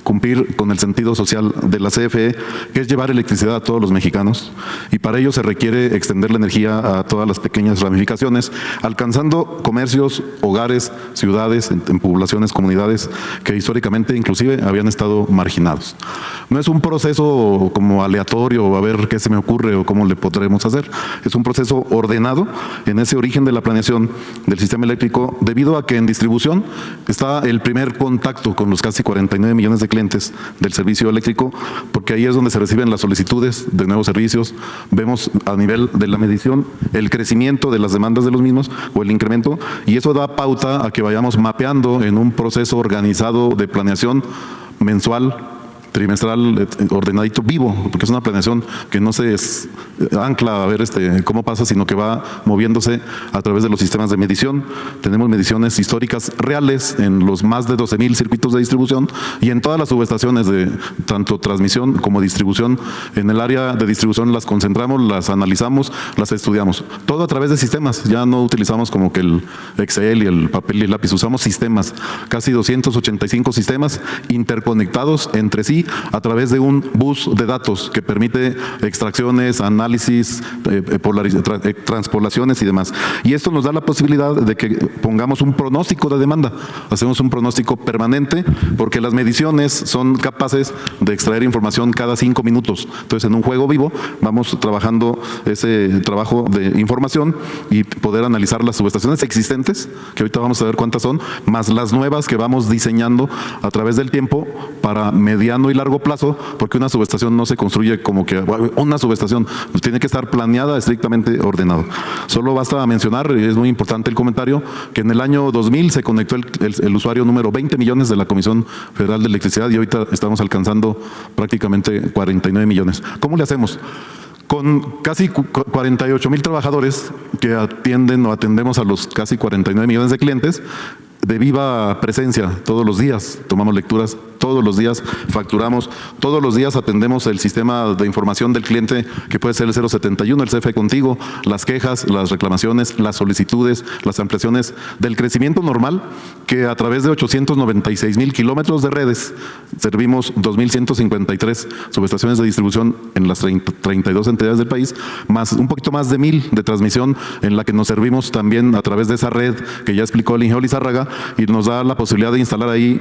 cumplir con el sentido social de la CFE, que es llevar electricidad a todos los mexicanos, y para ello se requiere extender la energía a todas las pequeñas ramificaciones, alcanzando comercios, hogares, ciudades, en poblaciones, comunidades que históricamente inclusive habían estado marginados. No es un proceso como aleatorio, a ver qué se me ocurre o cómo le podremos hacer. Es un proceso ordenado en ese origen de la planeación del sistema eléctrico, debido a que en distribución está el primer contacto con los casi 49 millones de clientes del servicio eléctrico, porque ahí es donde se reciben las solicitudes de nuevos servicios. Vemos a nivel de la medición el crecimiento de las demandas de los mismos o el incremento, y eso da pauta a que vayamos mapeando en un proceso organizado de planeación mensual, trimestral, ordenadito, vivo, porque es una planeación que no se ancla a ver cómo pasa, sino que va moviéndose a través de los sistemas de medición. Tenemos mediciones históricas reales en los más de 12,000 circuitos de distribución y en todas las subestaciones de tanto transmisión como distribución. En el área de distribución las concentramos, las analizamos, las estudiamos. Todo a través de sistemas. Ya no utilizamos como que el Excel y el papel y el lápiz, usamos sistemas. Casi 285 sistemas interconectados entre sí a través de un bus de datos que permite extracciones, análisis, transpolaciones y demás. Y esto nos da la posibilidad de que pongamos un pronóstico de demanda. Hacemos un pronóstico permanente porque las mediciones son capaces de extraer información cada 5 minutos. Entonces, en un juego vivo vamos trabajando ese trabajo de información y poder analizar las subestaciones existentes, que ahorita vamos a ver cuántas son, más las nuevas que vamos diseñando a través del tiempo para mediano y largo plazo, porque una subestación no se construye como que una subestación, tiene que estar planeada, estrictamente ordenado. Solo basta mencionar, y es muy importante el comentario, que en el año 2000 se conectó el usuario número 20 millones de la Comisión Federal de Electricidad y ahorita estamos alcanzando prácticamente 49 millones. ¿Cómo le hacemos? con casi 48,000 trabajadores que atienden o atendemos a los casi 49 millones de clientes de viva presencia todos los días, tomamos lecturas todos los días, facturamos todos los días, atendemos el sistema de información del cliente que puede ser el 071, el CFE Contigo, las quejas, las reclamaciones, las solicitudes, las ampliaciones del crecimiento normal, que a través de 896,000 kilómetros de redes servimos 2,153 subestaciones de distribución en las 32 entidades del país, más un poquito más de 1,000 de transmisión en la que nos servimos también a través de esa red que ya explicó el ingeniero Lizárraga, y nos da la posibilidad de instalar ahí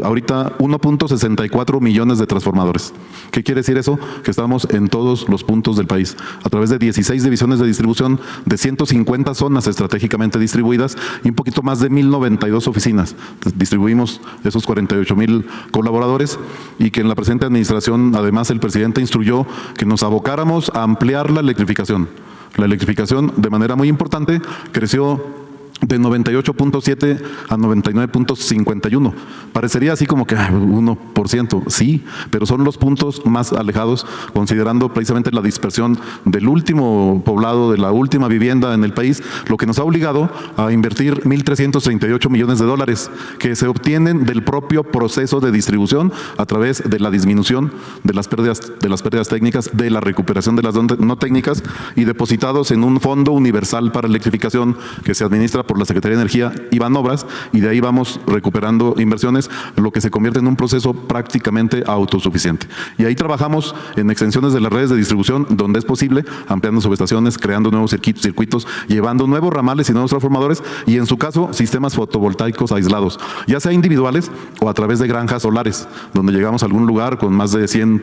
ahorita 1.64 millones de transformadores. ¿Qué quiere decir eso? Que estamos en todos los puntos del país, a través de 16 divisiones de distribución, de 150 zonas estratégicamente distribuidas y un poquito más de 1,092 oficinas. Distribuimos esos 48,000 colaboradores, y que en la presente administración, además, el presidente instruyó que nos abocáramos a ampliar la electrificación. La electrificación, de manera muy importante, creció de 98.7 a 99.51. Parecería así como que 1%, sí, pero son los puntos más alejados, considerando precisamente la dispersión del último poblado, de la última vivienda en el país, lo que nos ha obligado a invertir 1,338 millones de dólares que se obtienen del propio proceso de distribución a través de la disminución de las pérdidas técnicas, de la recuperación de las no técnicas, y depositados en un fondo universal para electrificación que se administra por la Secretaría de Energía y Banobras, y de ahí vamos recuperando inversiones, lo que se convierte en un proceso prácticamente autosuficiente. Y ahí trabajamos en extensiones de las redes de distribución donde es posible, ampliando subestaciones, creando nuevos circuitos, llevando nuevos ramales y nuevos transformadores, y en su caso sistemas fotovoltaicos aislados, ya sea individuales o a través de granjas solares, donde llegamos a algún lugar con más de 100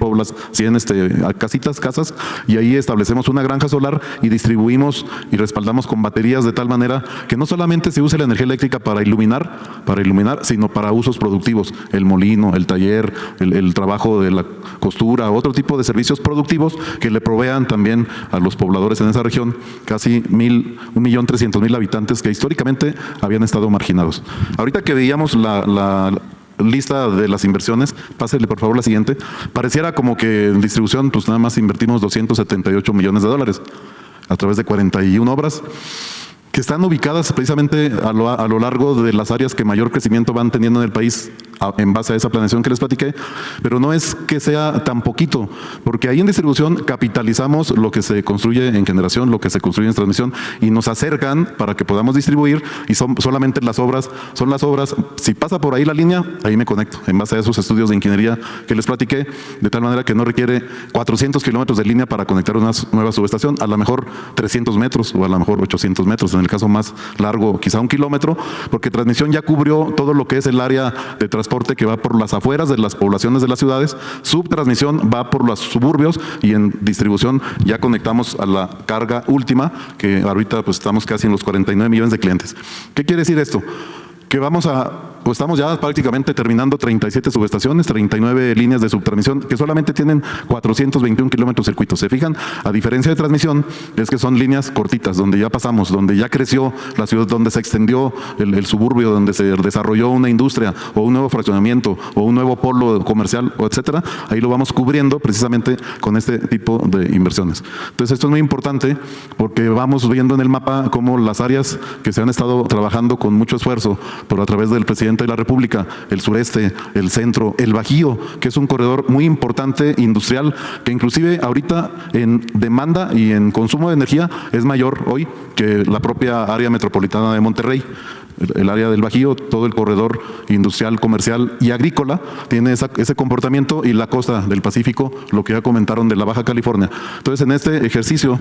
casas, y ahí establecemos una granja solar y distribuimos y respaldamos con baterías de tal manera que no solamente se use la energía eléctrica para iluminar, sino para usos productivos, el molino, el taller, el trabajo de la costura, otro tipo de servicios productivos que le provean también a los pobladores en esa región, casi 1,300,000 habitantes que históricamente habían estado marginados. Ahorita que veíamos la lista de las inversiones, pásele por favor la siguiente, pareciera como que en distribución pues nada más invertimos 278 millones de dólares a través de 41 obras, que están ubicadas precisamente a lo largo de las áreas que mayor crecimiento van teniendo en el país en base a esa planeación que les platiqué, pero no es que sea tan poquito, porque ahí en distribución capitalizamos lo que se construye en generación, lo que se construye en transmisión, y nos acercan para que podamos distribuir, y son solamente las obras, si pasa por ahí la línea, ahí me conecto, en base a esos estudios de ingeniería que les platiqué, de tal manera que no requiere 400 kilómetros de línea para conectar una nueva subestación, a lo mejor 300 metros o a lo mejor 800 metros, en el caso más largo quizá 1 kilómetro, porque transmisión ya cubrió todo lo que es el área de transporte que va por las afueras de las poblaciones de las ciudades, subtransmisión va por los suburbios, y en distribución ya conectamos a la carga última, que ahorita pues estamos casi en los 49 millones de clientes. ¿Qué quiere decir esto? Que estamos ya prácticamente terminando 37 subestaciones, 39 líneas de subtransmisión que solamente tienen 421 kilómetros de circuitos. ¿Se fijan? A diferencia de transmisión, es que son líneas cortitas, donde ya pasamos, donde ya creció la ciudad, donde se extendió el suburbio, donde se desarrolló una industria o un nuevo fraccionamiento o un nuevo polo comercial, o etcétera. Ahí lo vamos cubriendo precisamente con este tipo de inversiones. Entonces esto es muy importante porque vamos viendo en el mapa cómo las áreas que se han estado trabajando con mucho esfuerzo a través del presidente de la República, el sureste, el centro, el Bajío, que es un corredor muy importante industrial, que inclusive ahorita en demanda y en consumo de energía es mayor hoy que la propia área metropolitana de Monterrey. El área del Bajío, todo el corredor industrial, comercial y agrícola tiene ese comportamiento, y la costa del Pacífico, lo que ya comentaron de la Baja California. Entonces, en este ejercicio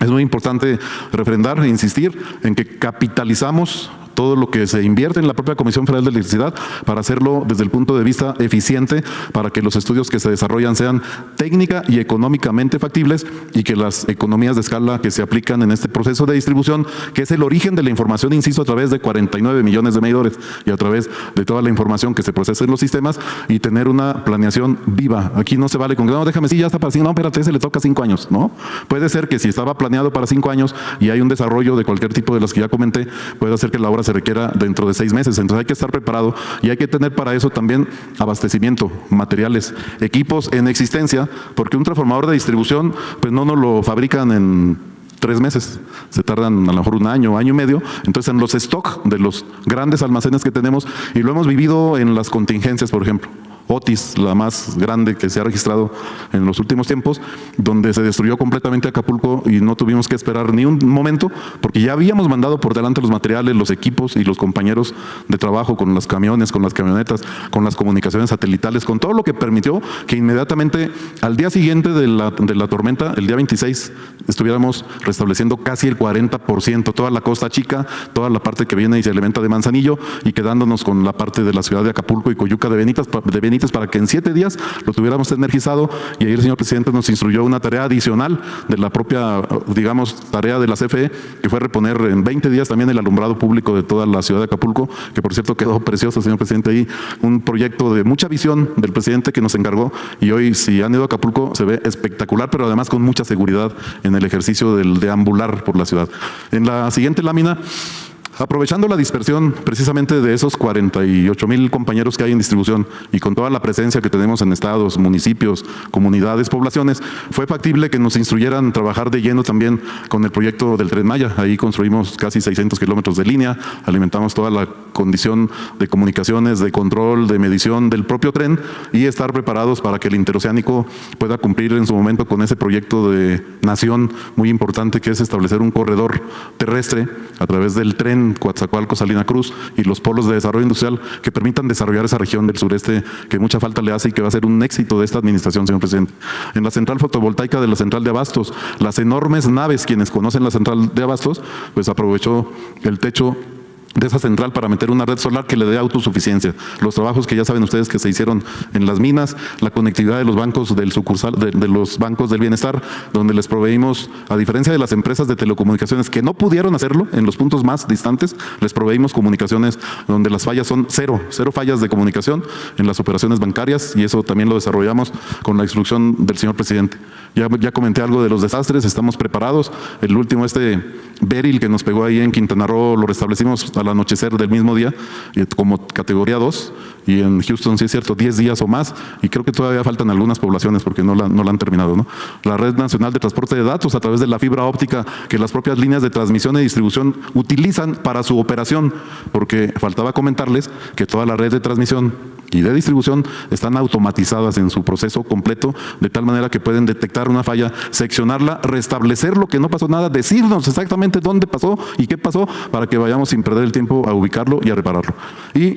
es muy importante refrendar e insistir en que capitalizamos todo lo que se invierte en la propia Comisión Federal de Electricidad para hacerlo desde el punto de vista eficiente, para que los estudios que se desarrollan sean técnica y económicamente factibles, y que las economías de escala que se aplican en este proceso de distribución, que es el origen de la información, insisto, a través de 49 millones de medidores y a través de toda la información que se procesa en los sistemas, y tener una planeación viva. Aquí no se vale con que no, déjame, sí, ya está para 5, no, espérate, se le toca 5 años, ¿no? Puede ser que si estaba planeado para 5 años y hay un desarrollo de cualquier tipo de las que ya comenté, puede hacer que la obra se se requiera dentro de 6 meses. Entonces hay que estar preparado y hay que tener para eso también abastecimiento, materiales, equipos en existencia, porque un transformador de distribución pues no nos lo fabrican en 3 meses, se tardan a lo mejor 1 año, año y medio. Entonces en los stock de los grandes almacenes que tenemos, y lo hemos vivido en las contingencias, por ejemplo, Otis, la más grande que se ha registrado en los últimos tiempos, donde se destruyó completamente Acapulco y no tuvimos que esperar ni un momento, porque ya habíamos mandado por delante los materiales, los equipos y los compañeros de trabajo con los camiones, con las camionetas, con las comunicaciones satelitales, con todo lo que permitió que inmediatamente al día siguiente de la tormenta, el día 26, estuviéramos restableciendo casi el 40%, toda la Costa Chica, toda la parte que viene y se alimenta de Manzanillo, y quedándonos con la parte de la ciudad de Acapulco y Coyuca de Benítez para que en 7 días lo tuviéramos energizado. Y ahí el señor presidente nos instruyó una tarea adicional de la propia, digamos, tarea de la CFE, que fue reponer en 20 días también el alumbrado público de toda la ciudad de Acapulco, que por cierto quedó precioso, señor presidente, ahí un proyecto de mucha visión del presidente que nos encargó, y hoy si han ido a Acapulco se ve espectacular, pero además con mucha seguridad en el ejercicio del deambular por la ciudad. En la siguiente lámina, aprovechando la dispersión precisamente de esos 48,000 compañeros que hay en distribución y con toda la presencia que tenemos en estados, municipios, comunidades, poblaciones, fue factible que nos instruyeran trabajar de lleno también con el proyecto del Tren Maya. Ahí construimos casi 600 kilómetros de línea, alimentamos toda la condición de comunicaciones, de control, de medición del propio tren, y estar preparados para que el interoceánico pueda cumplir en su momento con ese proyecto de nación muy importante, que es establecer un corredor terrestre a través del tren Coatzacoalcos, Salina Cruz y los polos de desarrollo industrial que permitan desarrollar esa región del sureste que mucha falta le hace y que va a ser un éxito de esta administración, señor presidente. En la central fotovoltaica de la central de Abastos, las enormes naves, quienes conocen la central de Abastos, pues aprovechó el techo de esa central para meter una red solar que le dé autosuficiencia. Los trabajos que ya saben ustedes que se hicieron en las minas, la conectividad de los bancos del sucursal, de los bancos del bienestar, donde les proveímos, a diferencia de las empresas de telecomunicaciones que no pudieron hacerlo en los puntos más distantes, les proveímos comunicaciones donde las fallas son cero fallas de comunicación en las operaciones bancarias, y eso también lo desarrollamos con la instrucción del señor presidente. Ya comenté algo de los desastres, estamos preparados. El último, Beryl que nos pegó ahí en Quintana Roo, lo restablecimos al anochecer del mismo día como categoría 2, y en Houston sí es cierto 10 días o más, y creo que todavía faltan algunas poblaciones porque no la han terminado, ¿no? La Red Nacional de Transporte de Datos a través de la fibra óptica que las propias líneas de transmisión y distribución utilizan para su operación, porque faltaba comentarles que toda la red de transmisión y de distribución están automatizadas en su proceso completo, de tal manera que pueden detectar una falla, seccionarla, restablecer lo que no pasó nada, decirnos exactamente dónde pasó y qué pasó, para que vayamos sin perder el tiempo a ubicarlo y a repararlo. Y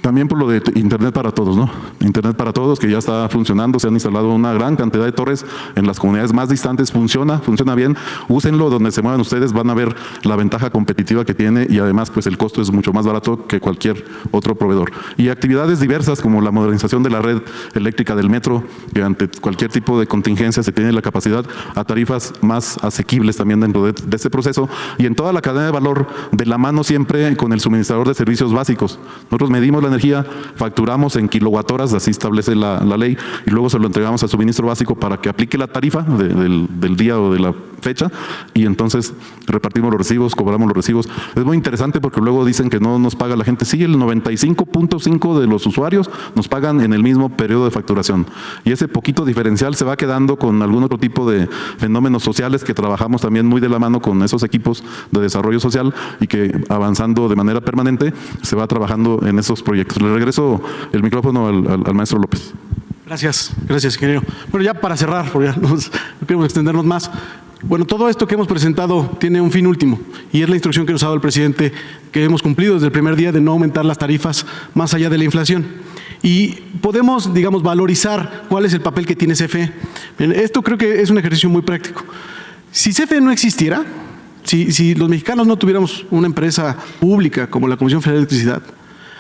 también por lo de Internet para todos, ¿no? Internet para todos, que ya está funcionando, se han instalado una gran cantidad de torres en las comunidades más distantes, funciona bien, úsenlo donde se muevan ustedes, van a ver la ventaja competitiva que tiene, y además pues el costo es mucho más barato que cualquier otro proveedor. Y actividades diversas como la modernización de la red eléctrica del metro, que ante cualquier tipo de contingencia se tiene la capacidad a tarifas más asequibles también dentro de este proceso, y en toda la cadena de valor, de la mano siempre con el suministrador de servicios básicos. Nosotros medimos la energía, facturamos en kilowatt-horas, así establece la ley, y luego se lo entregamos al suministro básico para que aplique la tarifa del día o de la fecha, y entonces repartimos los recibos, cobramos los recibos. Es muy interesante porque luego dicen que no nos paga la gente. Sí, el 95.5% de los usuarios nos pagan en el mismo periodo de facturación, y ese poquito diferencial se va quedando con algún otro tipo de fenómenos sociales que trabajamos también muy de la mano con esos equipos de desarrollo social, y que avanzando de manera permanente se va trabajando en esos proyectos. Le regreso el micrófono al maestro López. Gracias, ingeniero. Bueno, ya para cerrar, porque ya no queremos extendernos más. Bueno, todo esto que hemos presentado tiene un fin último, y es la instrucción que nos ha dado el presidente, que hemos cumplido desde el primer día, de no aumentar las tarifas más allá de la inflación. Y podemos, digamos, valorizar cuál es el papel que tiene CFE. Bien, esto creo que es un ejercicio muy práctico. Si CFE no existiera, si los mexicanos no tuviéramos una empresa pública como la Comisión Federal de Electricidad,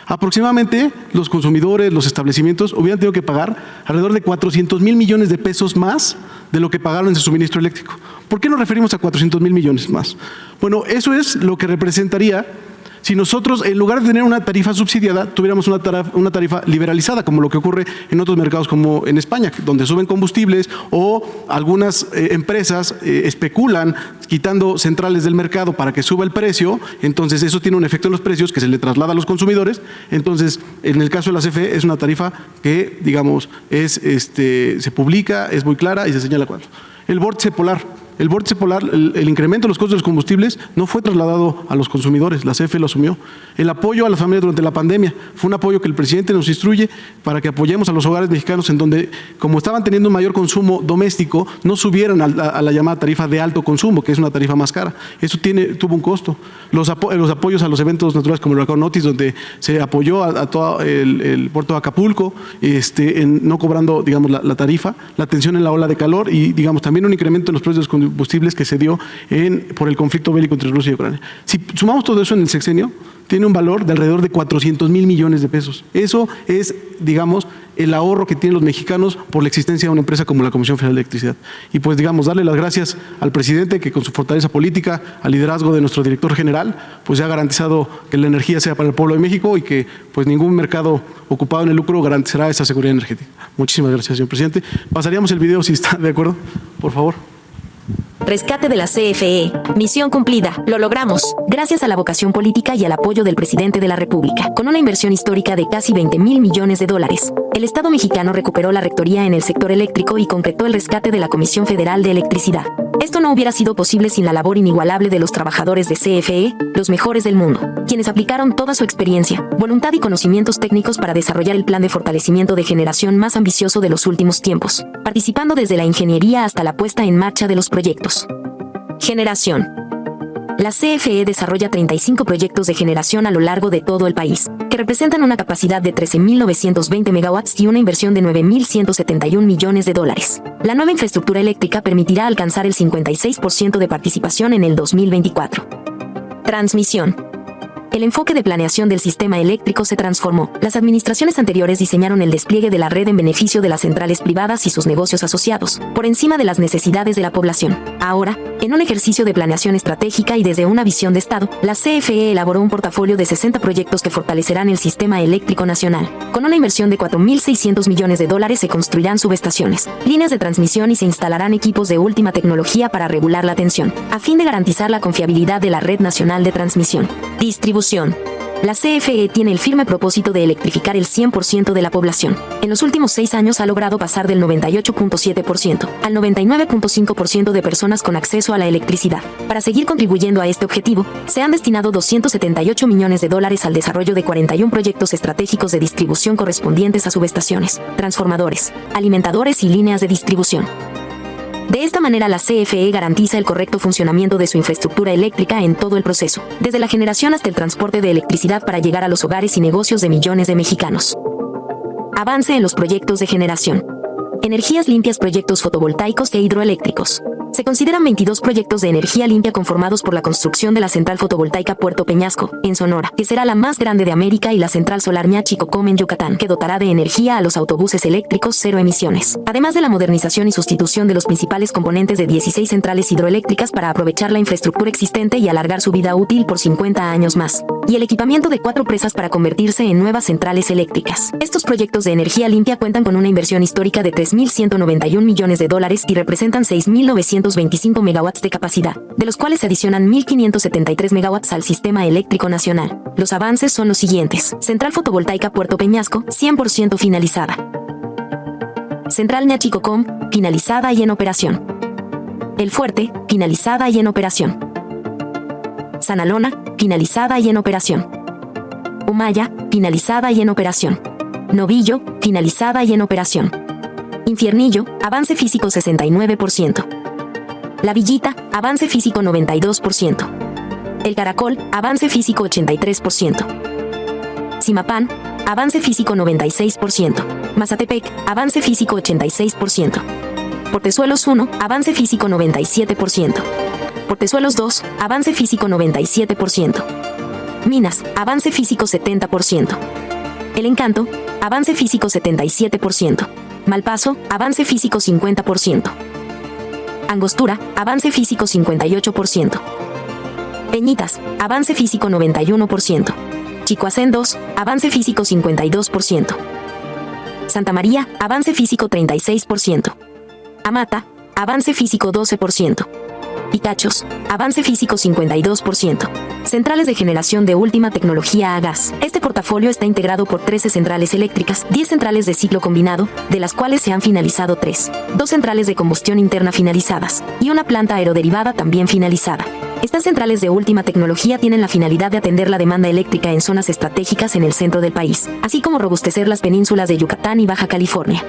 aproximadamente los consumidores, los establecimientos hubieran tenido que pagar alrededor de 400,000 millones de pesos más de lo que pagaron en su suministro eléctrico. ¿Por qué nos referimos a 400,000 millones más? Bueno, eso es lo que representaría si nosotros, en lugar de tener una tarifa subsidiada, tuviéramos una tarifa liberalizada, como lo que ocurre en otros mercados como en España, donde suben combustibles o algunas empresas especulan quitando centrales del mercado para que suba el precio, entonces eso tiene un efecto en los precios que se le traslada a los consumidores. Entonces, en el caso de la CFE es una tarifa que, digamos, se publica, es muy clara y se señala cuánto. El vórtice polar. El vórtice polar, el incremento de los costos de los combustibles no fue trasladado a los consumidores, la CFE lo asumió. El apoyo a las familias durante la pandemia fue un apoyo que el presidente nos instruye para que apoyemos a los hogares mexicanos en donde, como estaban teniendo un mayor consumo doméstico, no subieran a la llamada tarifa de alto consumo, que es una tarifa más cara. Eso tuvo un costo. Los apoyos a los eventos naturales como el huracán Otis, donde se apoyó a todo el puerto de Acapulco, no cobrando, digamos, la tarifa, la atención en la ola de calor y, digamos, también un incremento en los precios de los combustibles que se dio por el conflicto bélico entre Rusia y Ucrania. Si sumamos todo eso en el sexenio, tiene un valor de alrededor de 400,000 millones de pesos. Eso es, digamos, el ahorro que tienen los mexicanos por la existencia de una empresa como la Comisión Federal de Electricidad. Y pues, digamos, darle las gracias al presidente que con su fortaleza política, al liderazgo de nuestro director general, pues ha garantizado que la energía sea para el pueblo de México y que pues ningún mercado ocupado en el lucro garantizará esa seguridad energética. Muchísimas gracias, señor presidente. Pasaríamos el video si está de acuerdo, por favor. Rescate de la CFE. Misión cumplida. Lo logramos. Gracias a la vocación política y al apoyo del presidente de la República. Con una inversión histórica de casi 20,000 millones de dólares. El Estado mexicano recuperó la rectoría en el sector eléctrico y concretó el rescate de la Comisión Federal de Electricidad. Esto no hubiera sido posible sin la labor inigualable de los trabajadores de CFE, los mejores del mundo, quienes aplicaron toda su experiencia, voluntad y conocimientos técnicos para desarrollar el plan de fortalecimiento de generación más ambicioso de los últimos tiempos, participando desde la ingeniería hasta la puesta en marcha de los proyectos. Generación. La CFE desarrolla 35 proyectos de generación a lo largo de todo el país, que representan una capacidad de 13,920 megawatts y una inversión de 9,171 millones de dólares. La nueva infraestructura eléctrica permitirá alcanzar el 56% de participación en el 2024. Transmisión. El enfoque de planeación del sistema eléctrico se transformó. Las administraciones anteriores diseñaron el despliegue de la red en beneficio de las centrales privadas y sus negocios asociados, por encima de las necesidades de la población. Ahora, en un ejercicio de planeación estratégica y desde una visión de Estado, la CFE elaboró un portafolio de 60 proyectos que fortalecerán el sistema eléctrico nacional. Con una inversión de 4,600 millones de dólares se construirán subestaciones, líneas de transmisión y se instalarán equipos de última tecnología para regular la tensión, a fin de garantizar la confiabilidad de la red nacional de transmisión. Distribución. La CFE tiene el firme propósito de electrificar el 100% de la población. En los últimos 6 años ha logrado pasar del 98,7% al 99,5% de personas con acceso a la electricidad. Para seguir contribuyendo a este objetivo, se han destinado 278 millones de dólares al desarrollo de 41 proyectos estratégicos de distribución correspondientes a subestaciones, transformadores, alimentadores y líneas de distribución. De esta manera, la CFE garantiza el correcto funcionamiento de su infraestructura eléctrica en todo el proceso, desde la generación hasta el transporte de electricidad para llegar a los hogares y negocios de millones de mexicanos. Avance en los proyectos de generación. Energías limpias, proyectos fotovoltaicos e hidroeléctricos. Se consideran 22 proyectos de energía limpia conformados por la construcción de la central fotovoltaica Puerto Peñasco, en Sonora, que será la más grande de América, y la central solar Ñachicocom en Yucatán, que dotará de energía a los autobuses eléctricos cero emisiones. Además de la modernización y sustitución de los principales componentes de 16 centrales hidroeléctricas para aprovechar la infraestructura existente y alargar su vida útil por 50 años más. Y el equipamiento de 4 presas para convertirse en nuevas centrales eléctricas. Estos proyectos de energía limpia cuentan con una inversión histórica de 3,191 millones de dólares y representan 6,925 megawatts de capacidad, de los cuales se adicionan 1,573 megawatts al sistema eléctrico nacional. Los avances son los siguientes. Central fotovoltaica Puerto Peñasco, 100% finalizada. Central Ñachicocom, finalizada y en operación. El Fuerte, finalizada y en operación. Sanalona, finalizada y en operación. Humaya, finalizada y en operación. Novillo, finalizada y en operación. Infiernillo, avance físico 69%. La Villita, avance físico 92%. El Caracol, avance físico 83%. Simapán, avance físico 96%. Mazatepec, avance físico 86%. Portezuelos 1, avance físico 97%. Portezuelos 2, avance físico 97%. Minas, avance físico 70%. El Encanto, avance físico 77%. Malpaso, avance físico 50%. Angostura, avance físico 58%. Peñitas, avance físico 91%. Chicoacén 2, avance físico 52%. Santa María, avance físico 36%. Amata, avance físico 12%. Picachos, avance físico 52%. Centrales de generación de última tecnología a gas. Este portafolio está integrado por 13 centrales eléctricas, 10 centrales de ciclo combinado, de las cuales se han finalizado 3, 2 centrales de combustión interna finalizadas, y una planta aeroderivada también finalizada. Estas centrales de última tecnología tienen la finalidad de atender la demanda eléctrica en zonas estratégicas en el centro del país, así como robustecer las penínsulas de Yucatán y Baja California.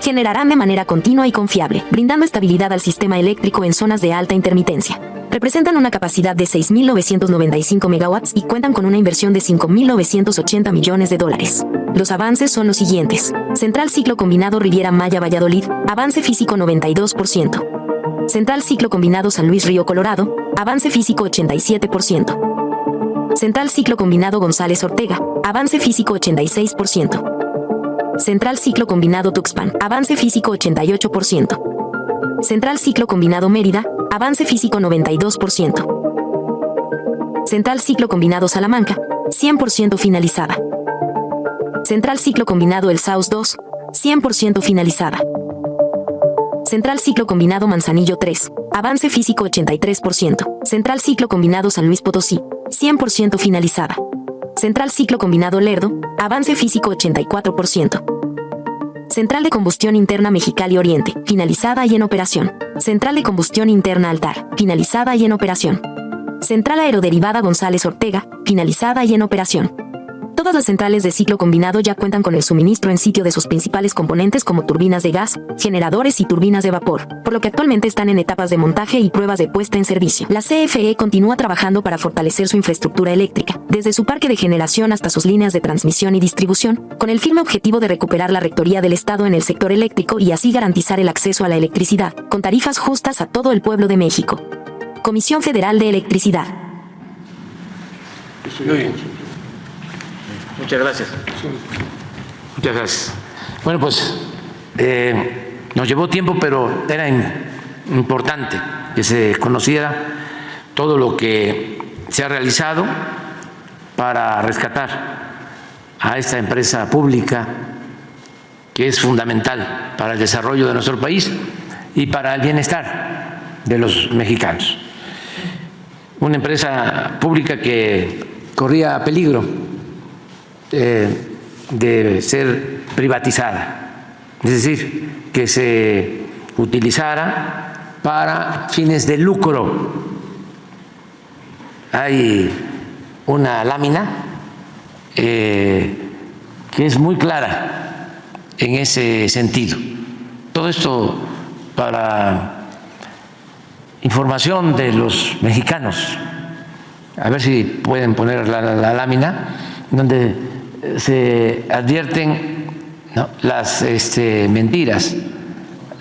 Generarán de manera continua y confiable, brindando estabilidad al sistema eléctrico en zonas de alta intermitencia. Representan una capacidad de 6.995 megawatts y cuentan con una inversión de 5.980 millones de dólares. Los avances son los siguientes. Central Ciclo Combinado Riviera Maya Valladolid, avance físico 92%. Central Ciclo Combinado San Luis Río Colorado, avance físico 87%. Central Ciclo Combinado González Ortega, avance físico 86%. Central Ciclo Combinado Tuxpan, avance físico 88%. Central Ciclo Combinado Mérida, avance físico 92%. Central Ciclo Combinado Salamanca, 100% finalizada. Central Ciclo Combinado El Saus 2, 100% finalizada. Central Ciclo Combinado Manzanillo 3, avance físico 83%. Central Ciclo Combinado San Luis Potosí, 100% finalizada. Central Ciclo Combinado Lerdo, avance físico 84%. Central de Combustión Interna Mexicali Oriente, finalizada y en operación. Central de Combustión Interna Altar, finalizada y en operación. Central Aeroderivada González Ortega, finalizada y en operación. Todas las centrales de ciclo combinado ya cuentan con el suministro en sitio de sus principales componentes como turbinas de gas, generadores y turbinas de vapor, por lo que actualmente están en etapas de montaje y pruebas de puesta en servicio. La CFE continúa trabajando para fortalecer su infraestructura eléctrica, desde su parque de generación hasta sus líneas de transmisión y distribución, con el firme objetivo de recuperar la rectoría del Estado en el sector eléctrico y así garantizar el acceso a la electricidad, con tarifas justas a todo el pueblo de México. Comisión Federal de Electricidad. Muy bien. Muchas gracias. Muchas gracias. Bueno, pues nos llevó tiempo, pero era importante que se conociera todo lo que se ha realizado para rescatar a esta empresa pública que es fundamental para el desarrollo de nuestro país y para el bienestar de los mexicanos. Una empresa pública que corría peligro de ser privatizada, es decir, que se utilizara para fines de lucro. Hay una lámina que es muy clara en ese sentido. Todo esto para información de los mexicanos. A ver si pueden poner la lámina donde se advierten, ¿no?, las mentiras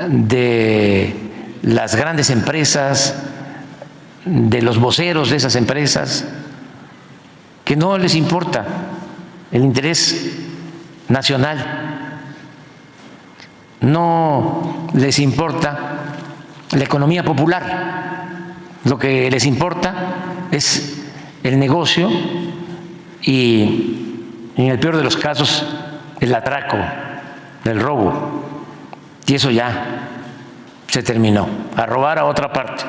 de las grandes empresas, de los voceros de esas empresas, que no les importa el interés nacional, no les importa la economía popular, lo que les importa es el negocio y, en el peor de los casos, el atraco, el robo. Y eso ya se terminó. A robar a otra parte.